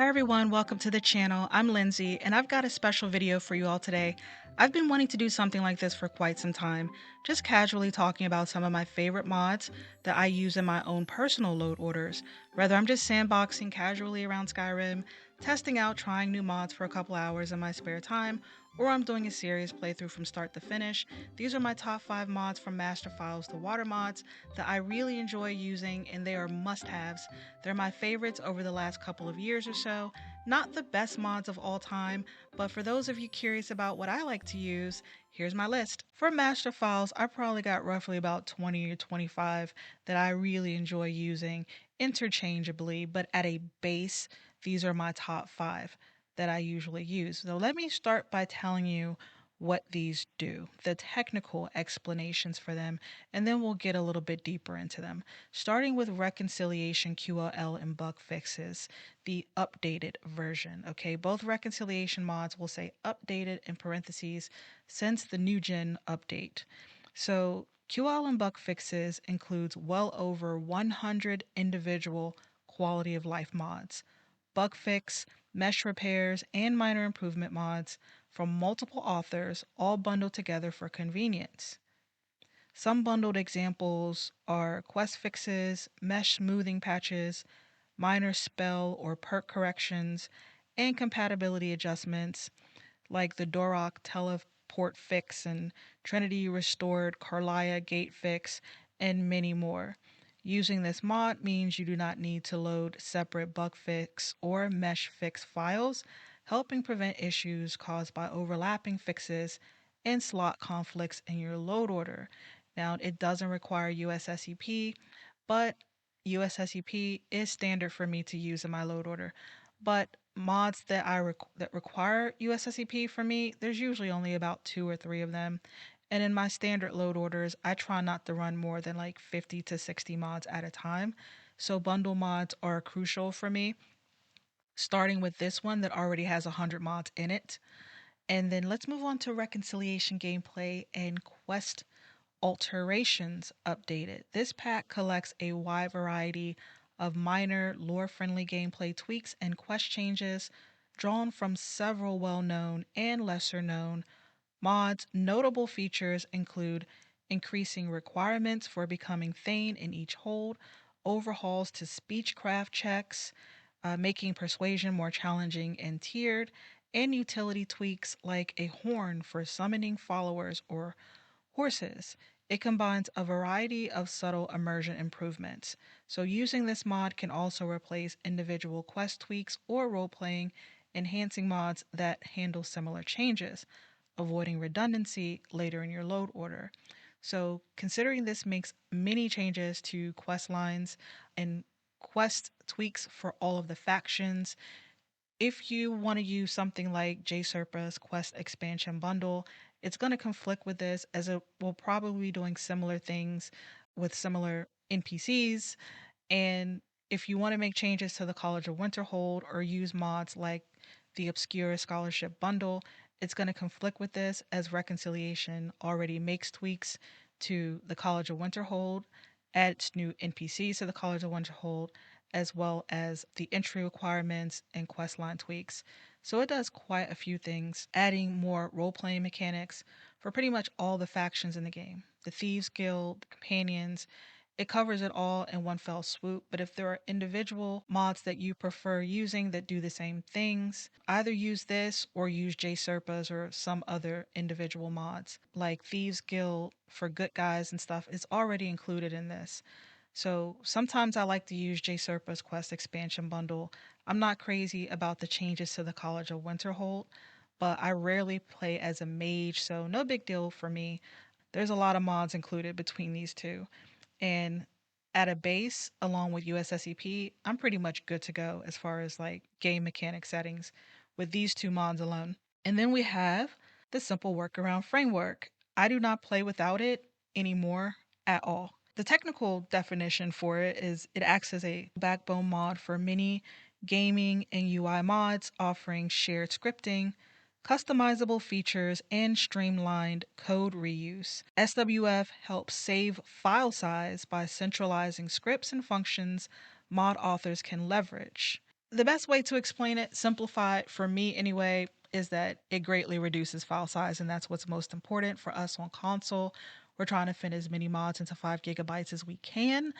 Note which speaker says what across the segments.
Speaker 1: Hi everyone, welcome to the channel. I'm Lindsay and I've got a special video for you all today. I've been wanting to do something like this for quite some time, just casually talking about some of my favorite mods that I use in my own personal load orders. Whether I'm just sandboxing casually around Skyrim, testing out trying new mods for a couple hours in my spare time, or I'm doing a serious playthrough from start to finish, these are my top 5 mods from Master Files to Water mods that I really enjoy using, and they are must-haves. They're my favorites over the last couple of years or so. Not the best mods of all time, but for those of you curious about what I like to use, here's my list. For Master Files, I probably got roughly about 20 or 25 that I really enjoy using interchangeably, but at a base, these are my top 5 that I usually use. So let me start by telling you what these do, the technical explanations for them, and then we'll get a little bit deeper into them. Starting with reconciliation QOL and bug fixes, the updated version. Okay, both reconciliation mods will say updated in parentheses since the new gen update. So QL and bug fixes includes well over 100 individual quality of life mods, bug fix, mesh repairs, and minor improvement mods from multiple authors, all bundled together for convenience. Some bundled examples are quest fixes, mesh smoothing patches, minor spell or perk corrections, and compatibility adjustments like the Dorok teleport fix and Trinity restored Carlia gate fix, and many more. Using this mod means you do not need to load separate bug fix or mesh fix files, helping prevent issues caused by overlapping fixes and slot conflicts in your load order. Now, it doesn't require USSEP, but USSEP is standard for me to use in my load order. But mods that require USSEP for me, there's usually only about 2 or 3 of them. And in my standard load orders, I try not to run more than like 50 to 60 mods at a time. So bundle mods are crucial for me, starting with this one that already has 100 mods in it. And then let's move on to reconciliation gameplay and quest alterations updated. This pack collects a wide variety of minor lore-friendly gameplay tweaks and quest changes drawn from several well-known and lesser-known mods. Notable features include increasing requirements for becoming Thane in each hold, overhauls to speechcraft checks, making persuasion more challenging and tiered, and utility tweaks like a horn for summoning followers or horses. It combines a variety of subtle immersion improvements. So using this mod can also replace individual quest tweaks or role-playing enhancing mods that handle similar changes, avoiding redundancy later in your load order. So considering this makes many changes to quest lines and quest tweaks for all of the factions, if you want to use something like JSerpa's Quest Expansion Bundle, it's going to conflict with this as it will probably be doing similar things with similar NPCs. And if you want to make changes to the College of Winterhold or use mods like the Obscure Scholarship Bundle, it's going to conflict with this as Reconciliation already makes tweaks to the College of Winterhold, adds new NPCs to the College of Winterhold, as well as the entry requirements and questline tweaks. So it does quite a few things, adding more role-playing mechanics for pretty much all the factions in the game. The Thieves Guild, the Companions, it covers it all in one fell swoop. But if there are individual mods that you prefer using that do the same things, either use this or use JSerpa's or some other individual mods. Like Thieves Guild for good guys and stuff is already included in this. So sometimes I like to use JSerpa's Quest Expansion Bundle. I'm not crazy about the changes to the College of Winterhold, but I rarely play as a mage, so no big deal for me. There's a lot of mods included between these two. And at a base, along with USSEP, I'm pretty much good to go as far as like game mechanic settings with these 2 mods alone. And then we have the simple workaround framework. I do not play without it anymore at all. The technical definition for it is it acts as a backbone mod for many gaming and UI mods, offering shared scripting, customizable features, and streamlined code reuse. SWF helps save file size by centralizing scripts and functions mod authors can leverage. The best way to explain it, simplify it for me anyway, is that it greatly reduces file size, and that's what's most important for us on console. We're trying to fit as many mods into 5 GB as we can.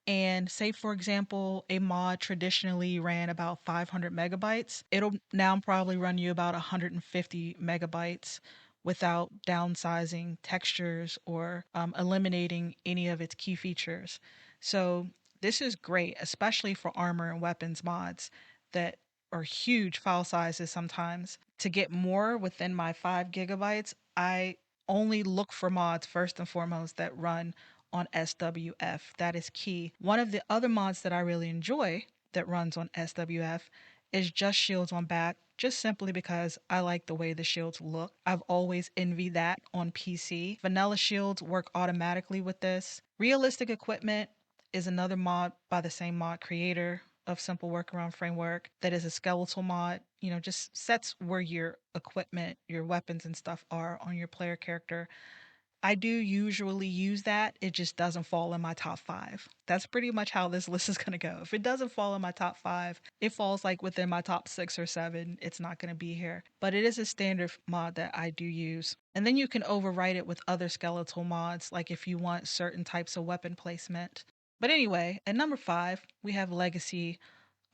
Speaker 1: And say, for example, a mod traditionally ran about 500 megabytes. It'll now probably run you about 150 megabytes without downsizing textures or eliminating any of its key features. So, this is great, especially for armor and weapons mods that are huge file sizes sometimes. To get more within my 5 GB, I only look for mods first and foremost that run on SWF. That is key. One of the other mods that I really enjoy that runs on SWF is just shields on back, just simply because I like the way the shields look. I've always envied that on PC. Vanilla shields work automatically with this. Realistic equipment is another mod by the same mod creator of Simple Workaround Framework that is a skeletal mod, just sets where your equipment, your weapons and stuff are on your player character. I do usually use that. It just doesn't fall in my top five. That's pretty much how this list is going to go. If it doesn't fall in my top five, it falls like within my top 6 or 7. It's not going to be here. But it is a standard mod that I do use. And then you can overwrite it with other skeletal mods, like if you want certain types of weapon placement. But anyway, at number 5, we have Legacy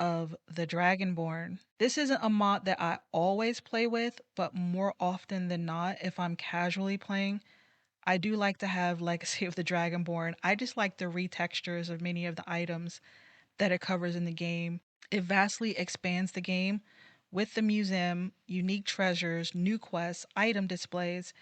Speaker 1: of the Dragonborn. This isn't a mod that I always play with, but more often than not, if I'm casually playing, I do like to have Legacy of the Dragonborn. I just like the retextures of many of the items that it covers in the game. It vastly expands the game with the museum, unique treasures, new quests, item displays,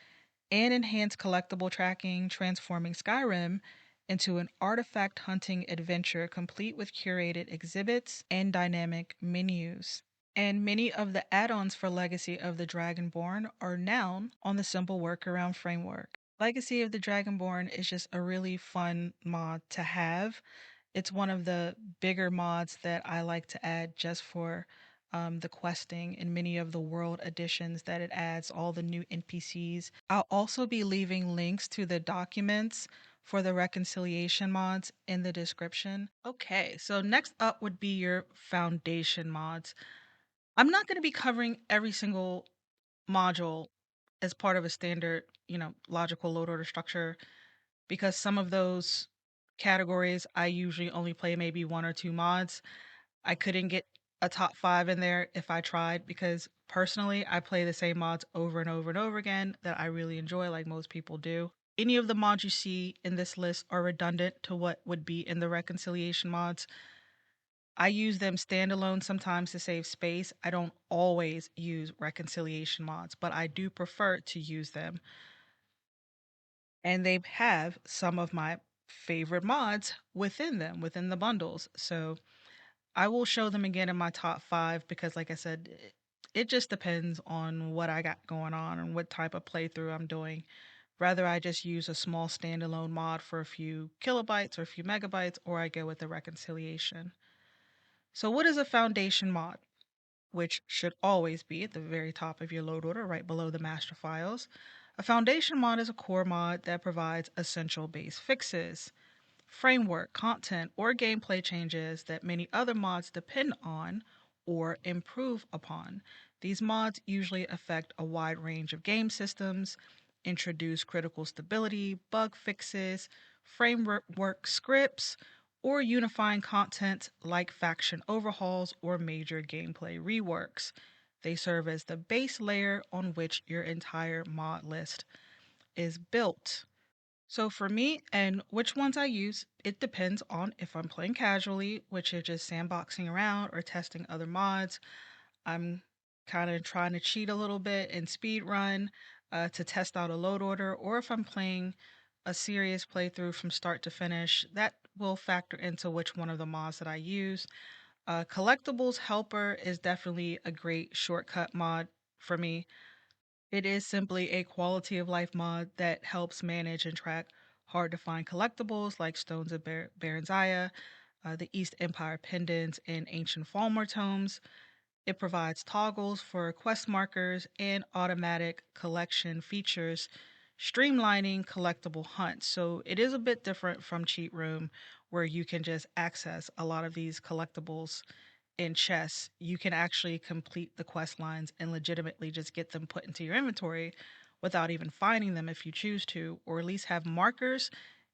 Speaker 1: and enhanced collectible tracking, transforming Skyrim into an artifact hunting adventure complete with curated exhibits and dynamic menus. And many of the add ons for Legacy of the Dragonborn are now on the Simple Workaround framework. Legacy of the Dragonborn is just a really fun mod to have. It's one of the bigger mods that I like to add just for the questing and many of the world additions that it adds, all the new NPCs. I'll also be leaving links to the documents for the reconciliation mods in the description. Okay, so next up would be your foundation mods. I'm not going to be covering every single module as part of a standard, logical load order structure because some of those categories I usually only play maybe one or two mods. I couldn't get a top 5 in there if I tried because personally I play the same mods over and over and over again that I really enjoy like most people do. Any of the mods you see in this list are redundant to what would be in the reconciliation mods. I use them standalone sometimes to save space. I don't always use reconciliation mods, but I do prefer to use them. And they have some of my favorite mods within them, within the bundles. So I will show them again in my top 5 because, like I said, it just depends on what I got going on and what type of playthrough I'm doing. Rather, I just use a small standalone mod for a few kilobytes or a few megabytes, or I go with the reconciliation. So, what is a foundation mod? Which should always be at the very top of your load order, right below the master files. A foundation mod is a core mod that provides essential base fixes, framework, content, or gameplay changes that many other mods depend on or improve upon. These mods usually affect a wide range of game systems, introduce critical stability, bug fixes, framework scripts, or unifying content like faction overhauls or major gameplay reworks. They serve as the base layer on which your entire mod list is built. So for me and which ones I use, it depends on if I'm playing casually, which is just sandboxing around or testing other mods. I'm kind of trying to cheat a little bit and speed run to test out a load order, or if I'm playing a serious playthrough from start to finish, that will factor into which one of the mods that I use. Collectibles Helper is definitely a great shortcut mod for me. It is simply a quality of life mod that helps manage and track hard to find collectibles like Stones of Baranzaya, the East Empire pendants, and ancient Falmer tomes. It provides toggles for quest markers and automatic collection features, streamlining collectible hunts. So it is a bit different from Cheat Room, where you can just access a lot of these collectibles in chess, you can actually complete the quest lines and legitimately just get them put into your inventory without even finding them if you choose to, or at least have markers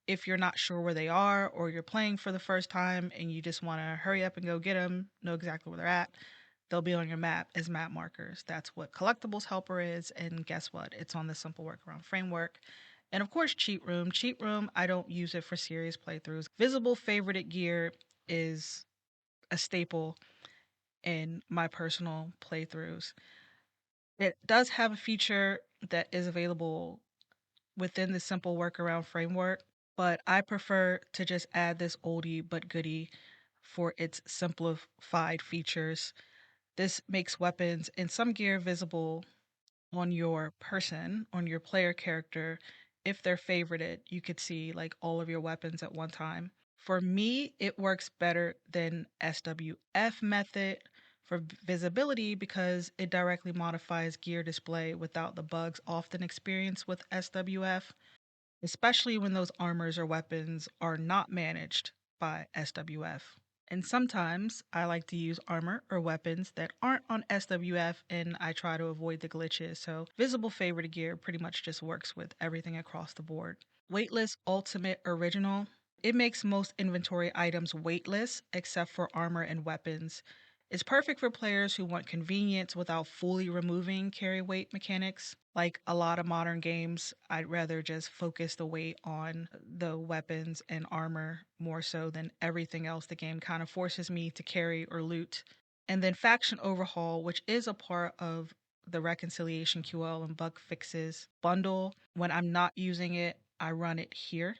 Speaker 1: if you're not sure where they are or you're playing for the first time and you just want to hurry up and go get them, know exactly where they're at. They'll be on your map as map markers. That's what Collectibles Helper is, and guess what? It's on the Simple Workaround framework. And of course, Cheat Room. Cheat Room, I don't use it for serious playthroughs. Visible favorited gear is a staple in my personal playthroughs. It does have a feature that is available within the Simple Workaround framework, but I prefer to just add this oldie but goodie for its simplified features. This makes weapons and some gear visible on your person, on your player character. If they're favorited, you could see like all of your weapons at one time. For me, it works better than SWF method for visibility because it directly modifies gear display without the bugs often experienced with SWF, especially when those armors or weapons are not managed by SWF. And sometimes I like to use armor or weapons that aren't on SWF and I try to avoid the glitches. So visible favorite gear pretty much just works with everything across the board. Weightless Ultimate Original. It makes most inventory items weightless except for armor and weapons. It's perfect for players who want convenience without fully removing carry weight mechanics. Like a lot of modern games, I'd rather just focus the weight on the weapons and armor more so than everything else the game kind of forces me to carry or loot. And then Faction Overhaul, which is a part of the Reconciliation QL and bug fixes bundle. When I'm not using it, I run it here.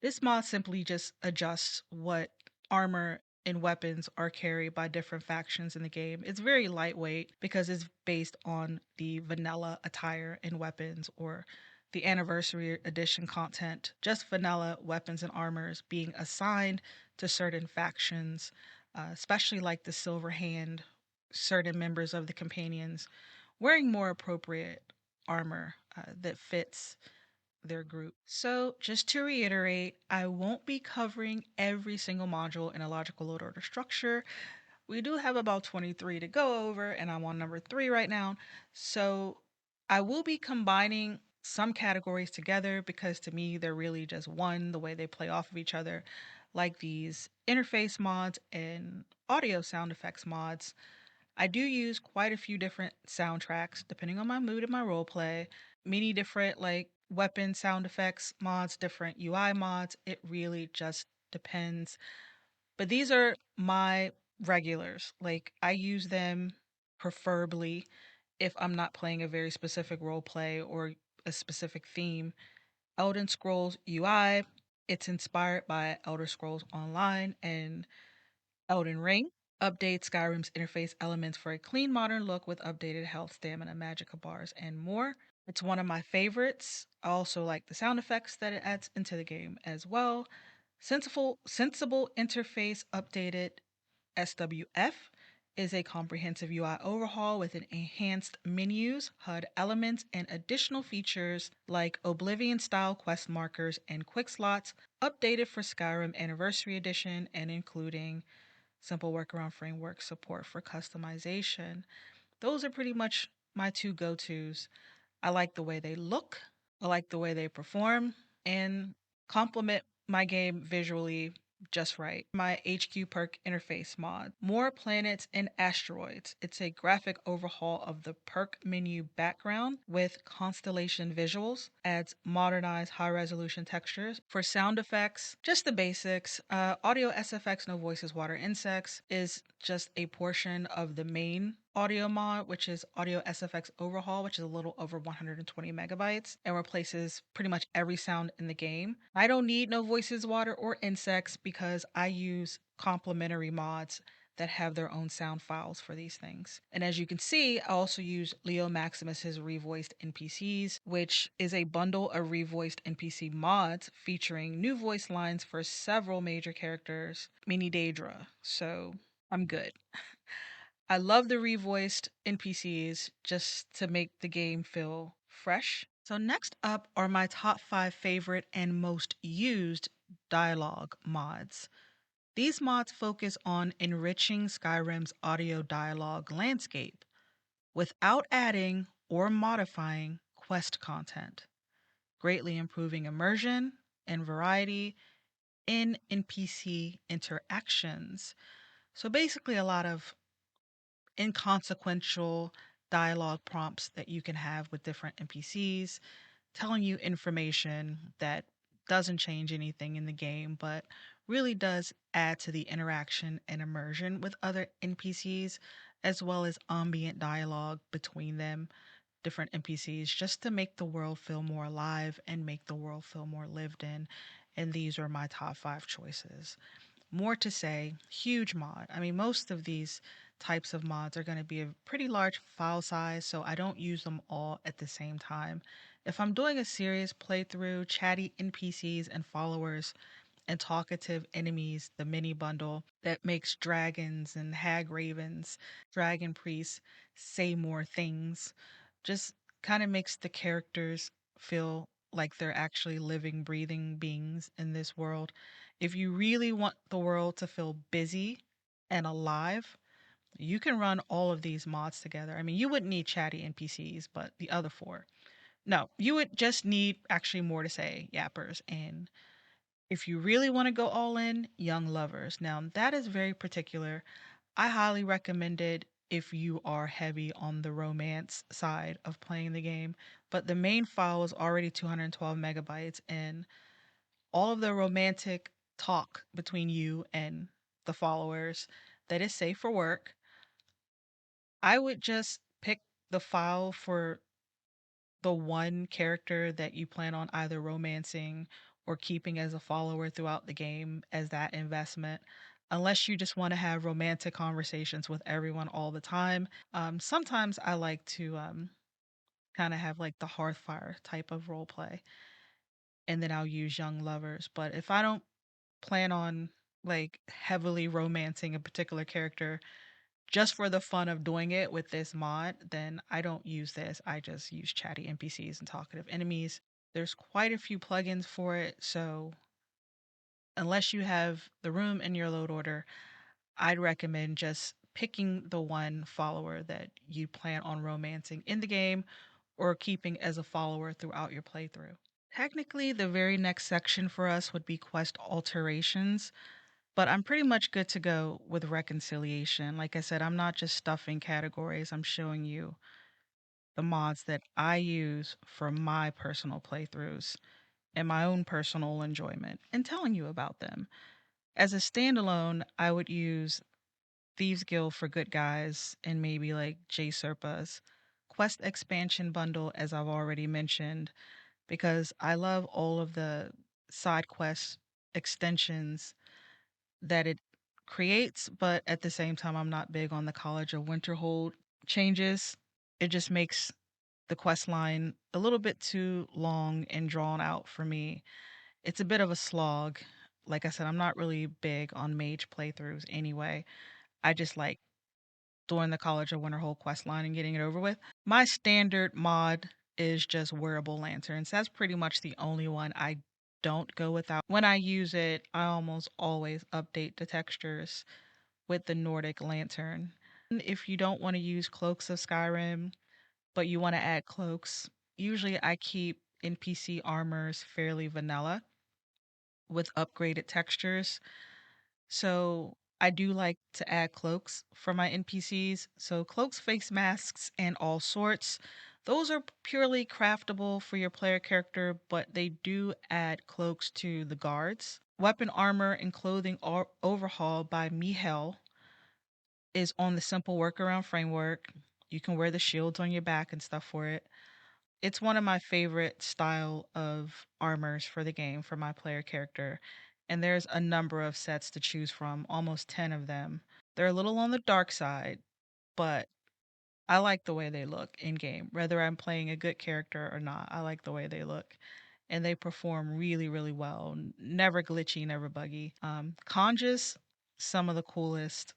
Speaker 1: This mod simply just adjusts what armor and weapons are carried by different factions in the game. It's very lightweight because it's based on the vanilla attire and weapons or the anniversary edition content, just vanilla weapons and armors being assigned to certain factions, especially like the Silver Hand, certain members of the companions wearing more appropriate armor that fits their group. So, just to reiterate, I won't be covering every single module in a logical load order structure. We do have about 23 to go over, and I'm on number 3 right now. So, I will be combining some categories together because to me, they're really just one, the way they play off of each other, like these interface mods and audio sound effects mods. I do use quite a few different soundtracks depending on my mood and my role play. Many different like weapon sound effects mods, different UI mods. It really just depends. But these are my regulars. Like I use them preferably if I'm not playing a very specific role play or a specific theme. Elden Scrolls UI, it's inspired by Elder Scrolls Online and Elden Ring updates Skyrim's interface elements for a clean modern look with updated health, stamina, magicka bars, and more. It's one of my favorites. I also like the sound effects that it adds into the game as well. Sensible interface updated SWF is a comprehensive UI overhaul with an enhanced menus, HUD elements, and additional features like Oblivion style quest markers and quick slots, updated for Skyrim Anniversary Edition and including Simple Workaround Framework support for customization. Those are pretty much my two go tos. I like the way they look, I like the way they perform, and complement my game visually just right. My HQ perk interface mod. More planets and asteroids. It's a graphic overhaul of the perk menu background with constellation visuals. Adds modernized high resolution textures. For sound effects, just the basics. Audio SFX, no voices, water insects is just a portion of the main audio mod, which is Audio SFX Overhaul, which is a little over 120 megabytes and replaces pretty much every sound in the game. I don't need no voices, water, or insects because I use complementary mods that have their own sound files for these things. And as you can see, I also use Leo Maximus's revoiced NPCs, which is a bundle of revoiced NPC mods featuring new voice lines for several major characters, mini Daedra. So I'm good. I love the revoiced NPCs just to make the game feel fresh. So, next up are my top 5 favorite and most used dialogue mods. These mods focus on enriching Skyrim's audio dialogue landscape without adding or modifying quest content, greatly improving immersion and variety in NPC interactions. So basically, a lot of inconsequential dialogue prompts that you can have with different NPCs, telling you information that doesn't change anything in the game, but really does add to the interaction and immersion with other NPCs, as well as ambient dialogue between them, different NPCs, just to make the world feel more alive and make the world feel more lived in. And these are my top five choices. More to say, huge mod. I mean, most of these types of mods are going to be a pretty large file size, so I don't use them all at the same time. If I'm doing a serious playthrough, chatty NPCs and followers and talkative enemies, the mini bundle that makes dragons and hag ravens, dragon priests say more things, just kind of makes the characters feel like they're actually living, breathing beings in this world. If you really want the world to feel busy and alive, you can run all of these mods together. I mean, you wouldn't need chatty NPCs, but the other four. No, you would just need actually more to say, yappers. And if you really want to go all in, young lovers. Now, that is very particular. I highly recommend it if you are heavy on the romance side of playing the game. But the main file is already 212 megabytes, and all of the romantic talk between you and the followers that is safe for work, I would just pick the file for the one character that you plan on either romancing or keeping as a follower throughout the game as that investment. Unless you just want to have romantic conversations with everyone all the time. Sometimes I like to kind of have like the Hearthfire type of role play, and then I'll use young lovers. But if I don't plan on like heavily romancing a particular character just for the fun of doing it with this mod, then I don't use this. I just use chatty NPCs and talkative enemies. There's quite a few plugins for it, so unless you have the room in your load order, I'd recommend just picking the one follower that you plan on romancing in the game or keeping as a follower throughout your playthrough. Technically, the very next section for us would be quest alterations, but I'm pretty much good to go with reconciliation. Like I said, I'm not just stuffing categories, I'm showing you the mods that I use for my personal playthroughs and my own personal enjoyment and telling you about them. As a standalone, I would use Thieves Guild for Good Guys and maybe like J Serpa's Quest Expansion Bundle, as I've already mentioned, because I love all of the side quest extensions that it creates, but at the same time, I'm not big on the College of Winterhold changes. It just makes the quest line a little bit too long and drawn out for me. It's a bit of a slog. Like I said, I'm not really big on mage playthroughs anyway. I just like doing the College of Winterhold quest line and getting it over with. My standard mod is just wearable lanterns. That's pretty much the only one I don't go without. When I use it, I almost always update the textures with the Nordic lantern. If you don't want to use Cloaks of Skyrim, but you want to add cloaks, usually I keep NPC armors fairly vanilla with upgraded textures. So I do like to add cloaks for my NPCs. So cloaks, face masks, and all sorts. Those are purely craftable for your player character, but they do add cloaks to the guards. Weapon armor and clothing overhaul by Mihel is on the simple workaround framework. You can wear the shields on your back and stuff for it. It's one of my favorite style of armors for the game for my player character. And there's a number of sets to choose from, almost 10 of them. They're a little on the dark side, but I like the way they look in game. Whether I'm playing a good character or not, I like the way they look. And they perform really, really well. Never glitchy, never buggy. Conjus, some of the coolest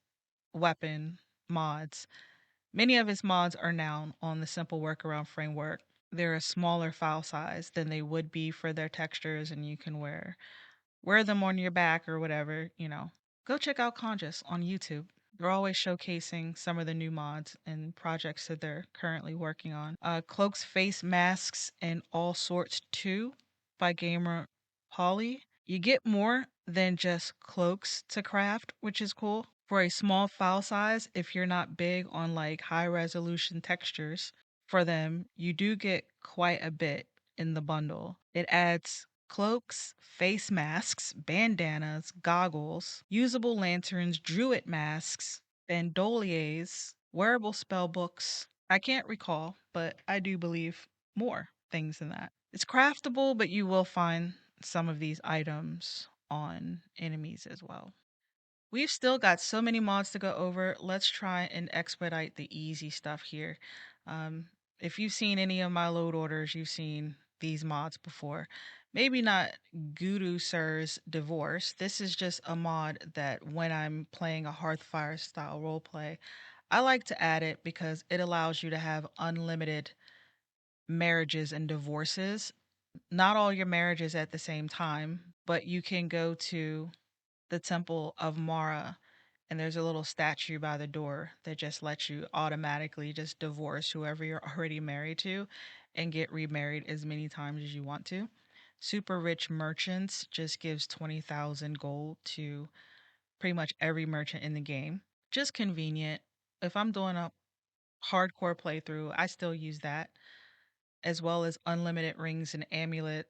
Speaker 1: weapon mods. Many of his mods are now on the simple workaround framework. They're a smaller file size than they would be for their textures, and you can wear them on your back or whatever. Go check out Conjus on YouTube. They're always showcasing some of the new mods and projects that they're currently working on. Cloaks, Face Masks, and All Sorts 2 by Gamer Polly. You get more than just cloaks to craft, which is cool. For a small file size, if you're not big on like high resolution textures for them, you do get quite a bit in the bundle. It adds cloaks, face masks, bandanas, goggles, usable lanterns, druid masks, bandoliers, wearable spell books. I can't recall, but I do believe more things than that. It's craftable, but you will find some of these items on enemies as well. We've still got so many mods to go over. Let's try and expedite the easy stuff here. Um, if you've seen any of my load orders, you've seen these mods before. Maybe not Guru Sir's Divorce. This is just a mod that when I'm playing a Hearthfire style roleplay, I like to add it because it allows you to have unlimited marriages and divorces. Not all your marriages at the same time, but you can go to the Temple of Mara, and there's a little statue by the door that just lets you automatically just divorce whoever you're already married to and get remarried as many times as you want to. Super Rich Merchants just gives 20,000 gold to pretty much every merchant in the game. Just convenient. If I'm doing a hardcore playthrough, I still use that, as well as unlimited rings and amulets.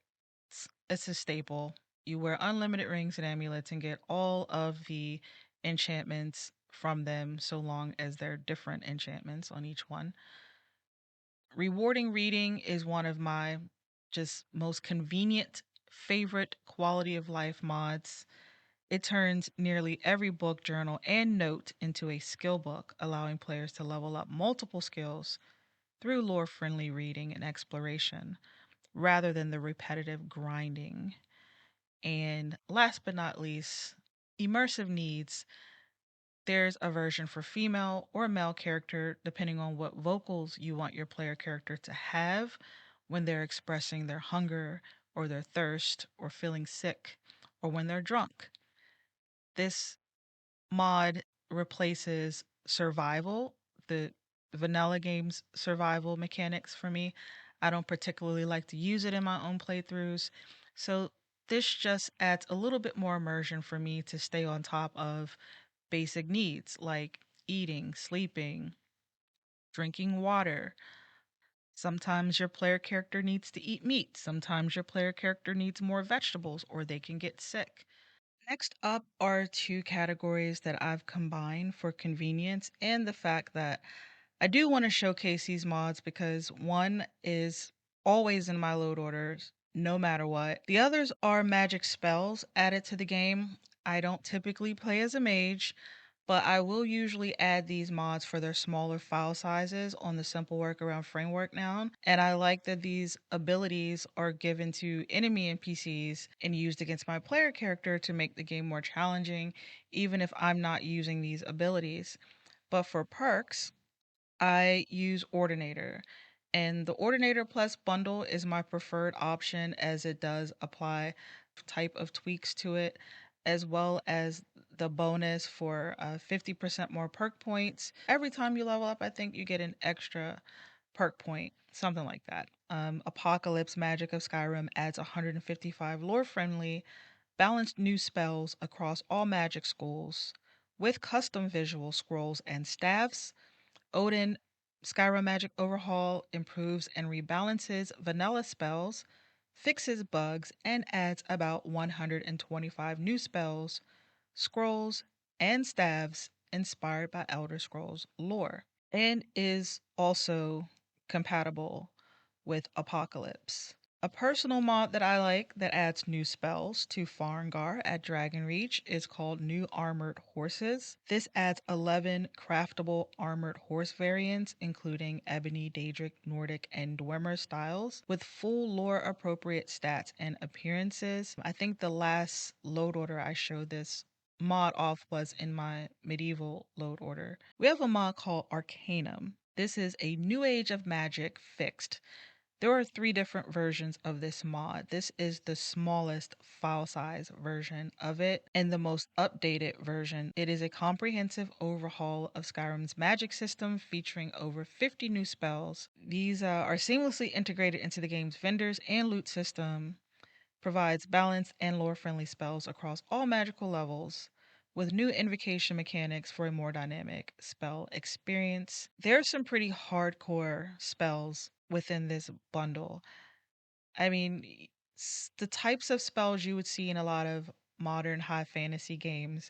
Speaker 1: It's a staple. You wear unlimited rings and amulets and get all of the enchantments from them so long as they're different enchantments on each one. Rewarding reading is one of my just most convenient favorite quality of life mods. It turns nearly every book, journal, and note into a skill book, allowing players to level up multiple skills through lore friendly reading and exploration rather than the repetitive grinding. And last but not least, immersive needs. There's a version for female or male character, depending on what vocals you want your player character to have when they're expressing their hunger or their thirst or feeling sick or when they're drunk. This mod replaces survival, the vanilla game's survival mechanics for me. I don't particularly like to use it in my own playthroughs. So this just adds a little bit more immersion for me to stay on top of basic needs like eating, sleeping, drinking water. Sometimes your player character needs to eat meat. Sometimes your player character needs more vegetables or they can get sick. Next up are two categories that I've combined for convenience and the fact that I do want to showcase these mods because one is always in my load orders, no matter what. The others are magic spells added to the game. I don't typically play as a mage, but I will usually add these mods for their smaller file sizes on the simple workaround framework now. And I like that these abilities are given to enemy NPCs and used against my player character to make the game more challenging, even if I'm not using these abilities. But for perks, I use Ordinator, and the Ordinator Plus bundle is my preferred option as it does apply type of tweaks to it, as well as the bonus for 50% more perk points. Every time you level up, I think you get an extra perk point, something like that. Apocalypse Magic of Skyrim adds 155 lore friendly, balanced new spells across all magic schools with custom visual scrolls and staffs. Odin Skyrim Magic Overhaul improves and rebalances vanilla spells, fixes bugs, and adds about 125 new spells, scrolls, and staves inspired by Elder Scrolls lore, and is also compatible with Apocalypse. A personal mod that I like that adds new spells to Farengar at Dragonreach is called New Armored Horses. This adds 11 craftable armored horse variants, including Ebony, Daedric, Nordic, and Dwemer styles, with full lore appropriate stats and appearances. I think the last load order I showed this mod off was in my medieval load order. We have a mod called Arcanum. This is a new age of magic fixed. There are three different versions of this mod. This is the smallest file size version of it and the most updated version. It is a comprehensive overhaul of Skyrim's magic system featuring over 50 new spells. These are seamlessly integrated into the game's vendors and loot system, provides balanced and lore friendly spells across all magical levels, with new invocation mechanics for a more dynamic spell experience. There are some pretty hardcore spells within this bundle. I mean, the types of spells you would see in a lot of modern high fantasy games,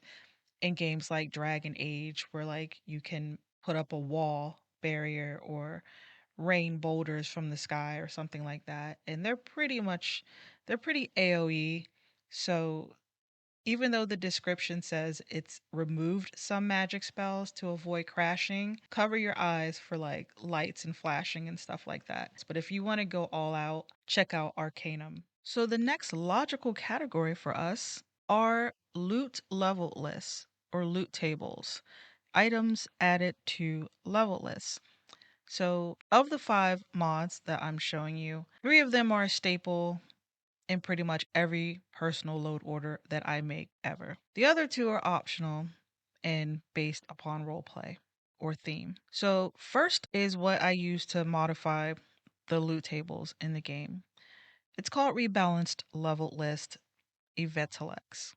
Speaker 1: in games like Dragon Age, where like you can put up a wall barrier or rain boulders from the sky or something like that. And they're pretty AoE. So even though the description says it's removed some magic spells to avoid crashing, cover your eyes for like lights and flashing and stuff like that. But if you want to go all out, check out Arcanum. So the next logical category for us are loot level lists or loot tables, items added to level lists. So, of the five mods that I'm showing you, three of them are a staple in pretty much every personal load order that I make ever. The other two are optional and based upon roleplay or theme. So, first is what I use to modify the loot tables in the game. It's called Rebalanced Level List Evetilex.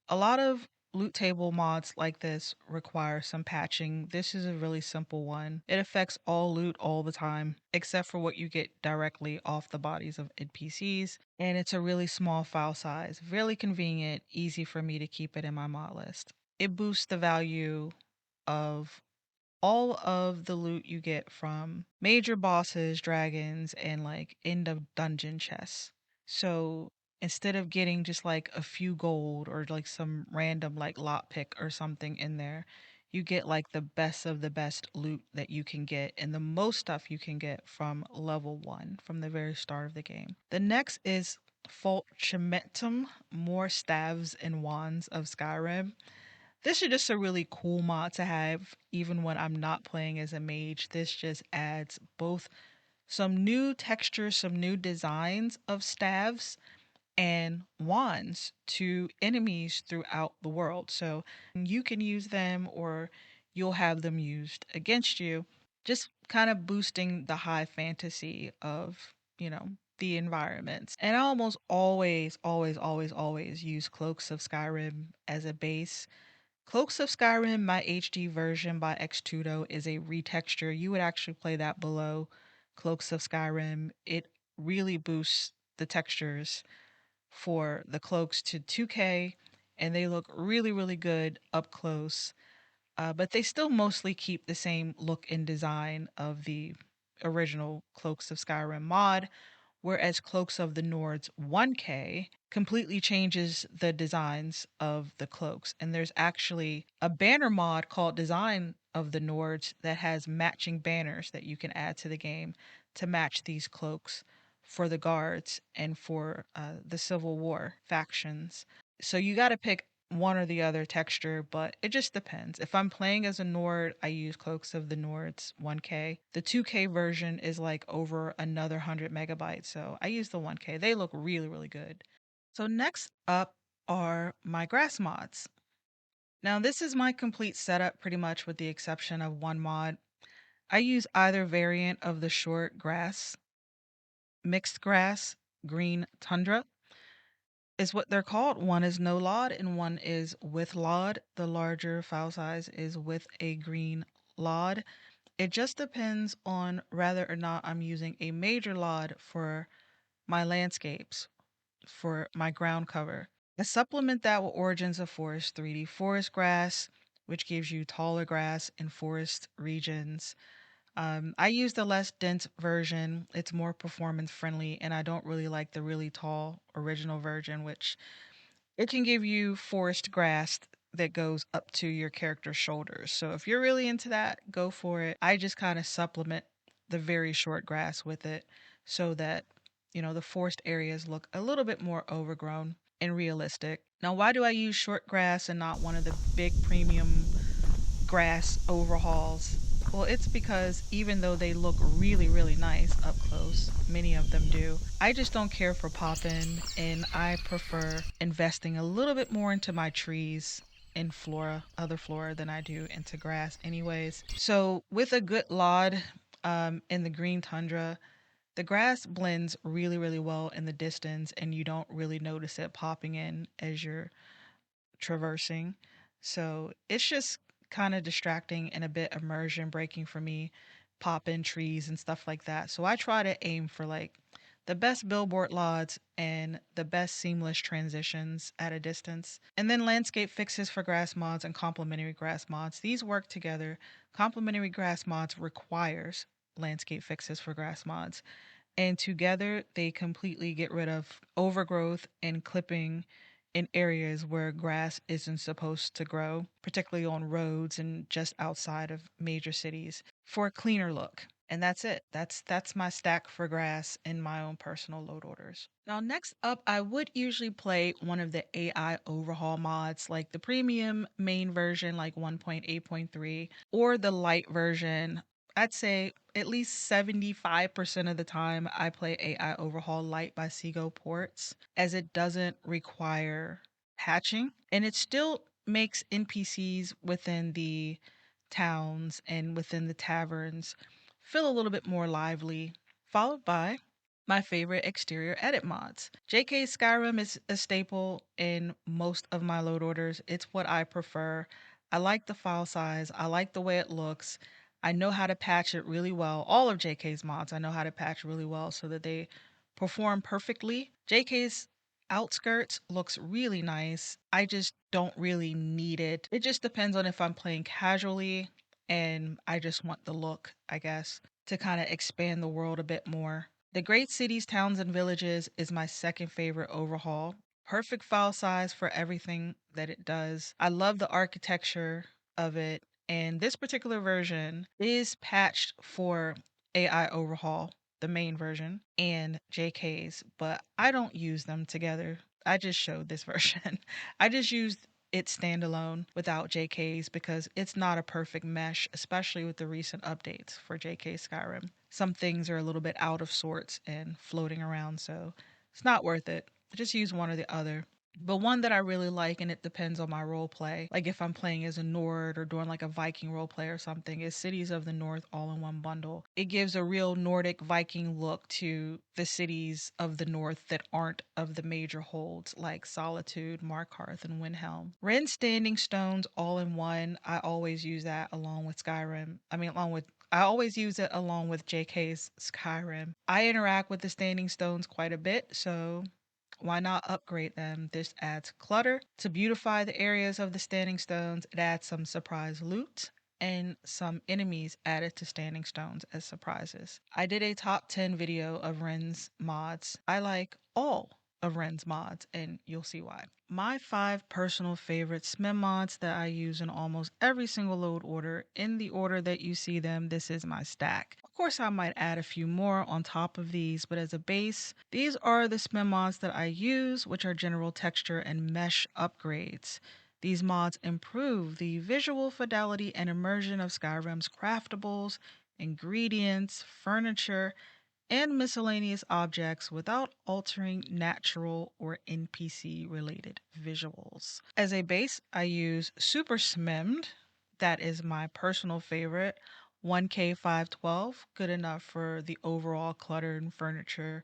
Speaker 1: A lot of loot table mods like this require some patching. This is a really simple one. It affects all loot all the time, except for what you get directly off the bodies of NPCs. And it's a really small file size, really convenient, easy for me to keep it in my mod list. It boosts the value of all of the loot you get from major bosses, dragons, and like end of dungeon chests. So instead of getting just like a few gold or like some random like lockpick or something in there, you get like the best of the best loot that you can get and the most stuff you can get from level 1 from the very start of the game. The next is Fulchimentum, more staves and wands of Skyrim. This is just a really cool mod to have even when I'm not playing as a mage. This just adds both some new textures, some new designs of staves and wands to enemies throughout the world. So you can use them or you'll have them used against you, just kind of boosting the high fantasy of, the environments. And I almost always use Cloaks of Skyrim as a base. Cloaks of Skyrim, my HD version by Xtudo, is a retexture. You would actually play that below Cloaks of Skyrim. It really boosts the textures for the cloaks to 2K, and they look really, really good up close. But they still mostly keep the same look and design of the original Cloaks of Skyrim mod, whereas Cloaks of the Nords 1K completely changes the designs of the cloaks. And there's actually a banner mod called Design of the Nords that has matching banners that you can add to the game to match these cloaks for the guards and for the Civil War factions. So you got to pick one or the other texture, but it just depends. If I'm playing as a Nord, I use Cloaks of the Nords 1K. The 2K version is like over another 100 megabytes, so I use the 1K. They look really, really good. So next up are my grass mods. Now this is my complete setup pretty much with the exception of one mod. I use either variant of the short grass, mixed grass, green tundra is what they're called. One is no LOD and one is with LOD. The larger file size is with a green LOD. It just depends on whether or not I'm using a major LOD for my landscapes, for my ground cover. I supplement that with Origins of Forest 3D Forest Grass, which gives you taller grass in forest regions. I use the less dense version. It's more performance friendly, and I don't really like the really tall original version, which it can give you forest grass that goes up to your character's shoulders. So if you're really into that, go for it. I just kind of supplement the very short grass with it so that, the forest areas look a little bit more overgrown and realistic. Now, why do I use short grass and not one of the big premium grass overhauls? Well, it's because even though they look really, really nice up close, many of them do, I just don't care for popping, and I prefer investing a little bit more into my trees in flora, other flora, than I do into grass, anyways. So, with a good lod in the green tundra, the grass blends really, really well in the distance, and you don't really notice it popping in as you're traversing. So it's just kind of distracting and a bit immersion breaking for me, pop in trees and stuff like that. So I try to aim for like the best billboard lods and the best seamless transitions at a distance. And then landscape fixes for grass mods and complementary grass mods. These work together. Complementary grass mods requires landscape fixes for grass mods. And together they completely get rid of overgrowth and clipping in areas where grass isn't supposed to grow, particularly on roads and just outside of major cities, for a cleaner look. And that's it. That's my stack for grass in my own personal load orders. Now, next up, I would usually play one of the AI overhaul mods, like the premium main version, like 1.8.3, or the light version. I'd say at least 75% of the time I play AI Overhaul Light by Seago Ports, as it doesn't require patching and it still makes NPCs within the towns and within the taverns feel a little bit more lively, followed by my favorite exterior edit mods. JK Skyrim is a staple in most of my load orders. It's what I prefer. I like the file size, I like the way it looks. I know how to patch it really well. All of JK's mods, I know how to patch really well so that they perform perfectly. JK's outskirts looks really nice. I just don't really need it. It just depends on if I'm playing casually and I just want the look, I guess, to kind of expand the world a bit more. The Great Cities, Towns, and Villages is my second favorite overhaul. Perfect file size for everything that it does. I love the architecture of it. And this particular version is patched for AI overhaul, the main version, and JK's, but I don't use them together. I just showed this version. I just used it standalone without JK's because it's not a perfect mesh, especially with the recent updates for JK Skyrim. Some things are a little bit out of sorts and floating around, so it's not worth it. Just use one or the other. But one that I really like, and it depends on my role play, like if I'm playing as a Nord or doing like a Viking role play or something, is Cities of the North all in one bundle. It gives a real Nordic Viking look to the cities of the North that aren't of the major holds like Solitude, Markarth, and Windhelm. Ren Standing Stones all in one. I always use that along with Skyrim. I always use it along with JK's Skyrim. I interact with the Standing Stones quite a bit, so why not upgrade them? This adds clutter. To beautify the areas of the standing stones, it adds some surprise loot and some enemies added to standing stones as surprises. I did a top 10 video of Ren's mods. I like all of Ren's mods, and you'll see why. My 5 personal favorite SMIM mods that I use in almost every single load order, in the order that you see them, this is my stack. Of course, I might add a few more on top of these, but as a base, these are the SMIM mods that I use, which are general texture and mesh upgrades. These mods improve the visual fidelity and immersion of Skyrim's craftables, ingredients, furniture, and miscellaneous objects without altering natural or NPC related visuals. As a base, I use Super SMIMmed. That is my personal favorite. 1K512, good enough for the overall clutter and furniture,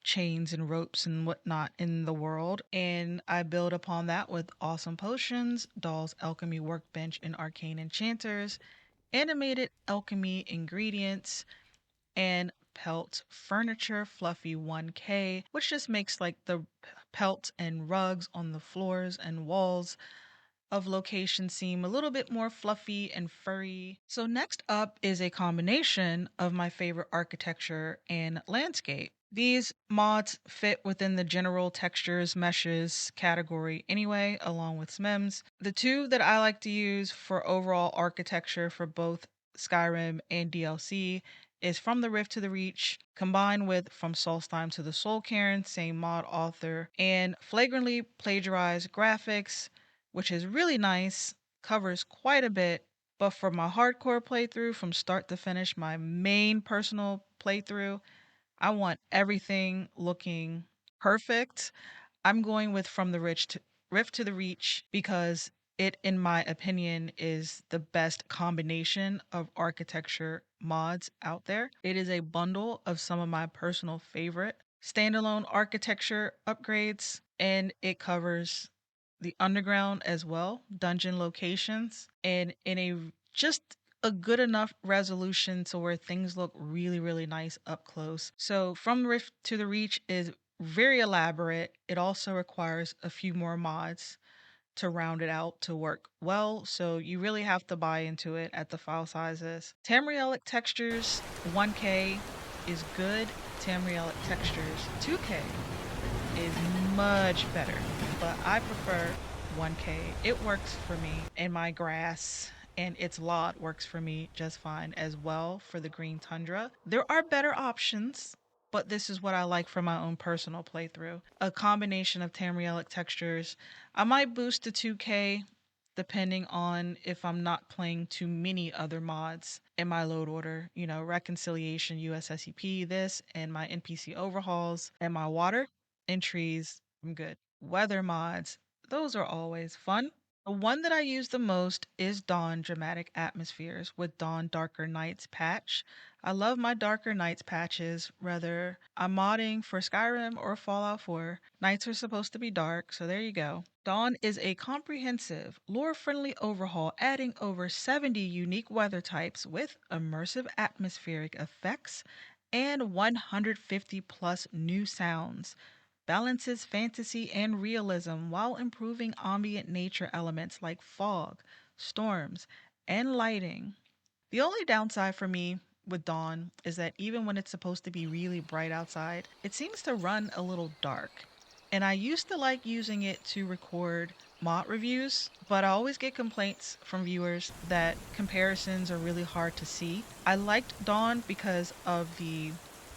Speaker 1: chains and ropes and whatnot in the world. And I build upon that with awesome potions, Doll's Alchemy Workbench, and Arcane Enchanters, animated alchemy ingredients, and pelt furniture fluffy 1K, which just makes like the pelt and rugs on the floors and walls of location seem a little bit more fluffy and furry. So next up is a combination of my favorite architecture and landscape. These mods fit within the general textures meshes category anyway, along with SMIMs. The two that I like to use for overall architecture for both Skyrim and DLC is From the Rift to the Reach, combined with From Solstheim to the Soul Cairn, same mod author, and flagrantly plagiarized graphics, which is really nice, covers quite a bit But for my hardcore playthrough, from start to finish, my main personal playthrough, I want everything looking perfect. I'm going with From the Rift to the Reach because it, in my opinion, is the best combination of architecture mods out there. It is a bundle of some of my personal favorite standalone architecture upgrades, and it covers the underground as well, dungeon locations, and in a just a good enough resolution to where things look really, really nice up close. So, From Rift to the Reach is very elaborate. It also requires a few more mods to round it out to work well, so you really have to buy into it at the file sizes. Tamrielic Textures 1K is good. Tamrielic Textures 2K is much better, but I prefer 1K. It works for me, and my grass and its lot works for me just fine as well for the green tundra. There are better options, but this is what I like for my own personal playthrough. A combination of Tamrielic textures. I might boost to 2K depending on if I'm not playing too many other mods in my load order. You know, reconciliation, USSEP, this, and my NPC overhauls, and my water and trees. I'm good. Weather mods, those are always fun. The one that I use the most is Dawn Dramatic Atmospheres with Dawn Darker Nights patch. I love my Darker Nights patches, whether I'm modding for Skyrim or Fallout 4. Nights are supposed to be dark, so there you go. Dawn is a comprehensive, lore friendly overhaul adding over 70 unique weather types with immersive atmospheric effects and 150 plus new sounds. Balances fantasy and realism while improving ambient nature elements like fog, storms, and lighting. The only downside for me with Dawn is that even when it's supposed to be really bright outside, it seems to run a little dark. And I used to like using it to record mod reviews, but I always get complaints from viewers that comparisons are really hard to see. I liked Dawn because of the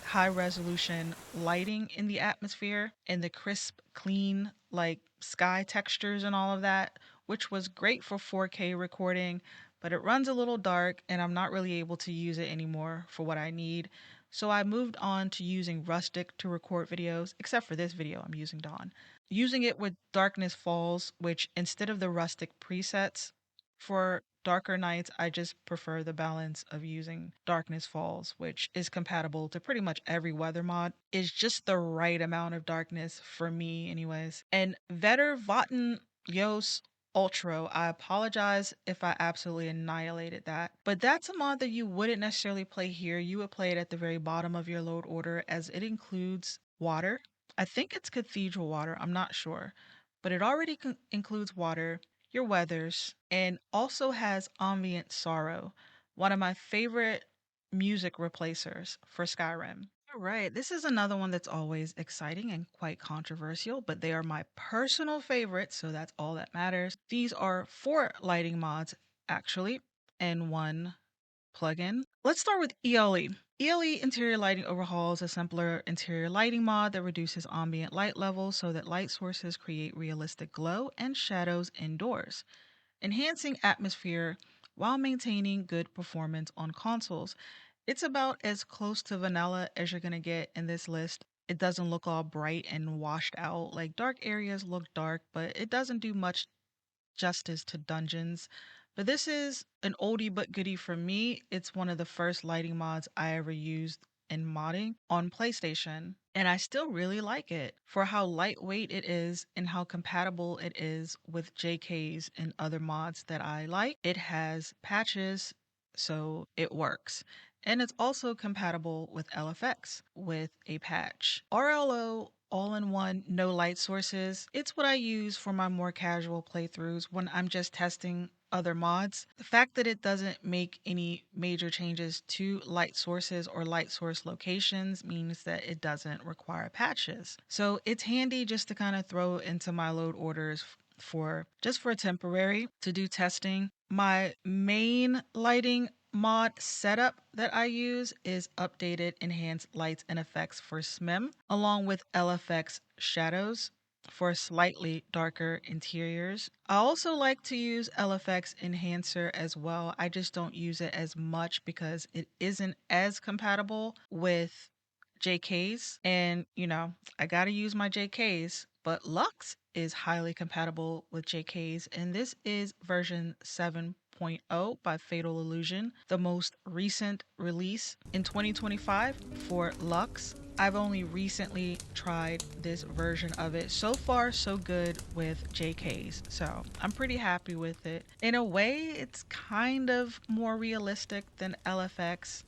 Speaker 1: high resolution lighting in the atmosphere and the crisp, clean, like sky textures and all of that, which was great for 4K recording, but it runs a little dark and I'm not really able to use it anymore for what I need. So I moved on to using Rustic to record videos, except for this video, I'm using Dawn. Using it with Darkness Falls, which instead of the Rustic presets for darker nights, I just prefer the balance of using Darkness Falls, which is compatible to pretty much every weather mod. Is just the right amount of darkness for me, anyways. And Vetter Votten Yos Ultra. I apologize if I absolutely annihilated that. But that's a mod that you wouldn't necessarily play here. You would play it at the very bottom of your load order as it includes water. I think it's cathedral water. I'm not sure. But it already includes water, your weathers, and also has ambient sorrow, one of my favorite music replacers for Skyrim. All right, this is another one that's always exciting and quite controversial, but they are my personal favorites, so that's all that matters. These are four lighting mods, actually, and one plugin. Let's start with ELE. ELE Interior Lighting Overhauls a simpler interior lighting mod that reduces ambient light levels so that light sources create realistic glow and shadows indoors, enhancing atmosphere while maintaining good performance on consoles. It's about as close to vanilla as you're going to get in this list. It doesn't look all bright and washed out. Like dark areas look dark, but it doesn't do much justice to dungeons. But this is an oldie but goodie for me. It's one of the first lighting mods I ever used in modding on PlayStation, and I still really like it for how lightweight it is and how compatible it is with JKs and other mods that I like. It has patches, so it works. And it's also compatible with LFX with a patch. RLO all in one, no light sources. It's what I use for my more casual playthroughs when I'm just testing other mods. The fact that it doesn't make any major changes to light sources or light source locations means that it doesn't require patches. So it's handy just to kind of throw into my load orders for just for temporary to do testing. My main lighting mod setup that I use is updated enhanced lights and effects for SMIM along with LFX shadows. for slightly darker interiors. I also like to use LFX Enhancer as well. I just don't use it as much because it isn't as compatible with JKs. And, I got to use my JKs, but Lux is highly compatible with JKs. And this is version 7.0 by Fatal Illusion, the most recent release in 2025 for Lux. I've only recently tried this version of it. So far, so good with JKs. So I'm pretty happy with it. In a way, it's kind of more realistic than LFX,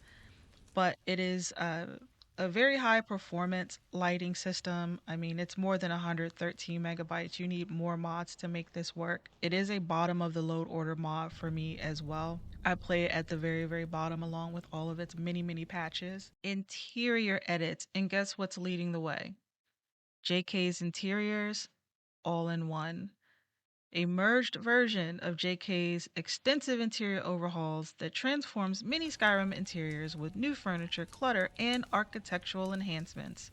Speaker 1: but it is a very high performance lighting system. I mean, it's more than 113 megabytes. You need more mods to make this work. It is a bottom of the load order mod for me as well. I play it at the very, very bottom along with all of its many, many patches. Interior edits, and guess what's leading the way? JK's interiors all in one. A merged version of JK's extensive interior overhauls that transforms many Skyrim interiors with new furniture, clutter, and architectural enhancements.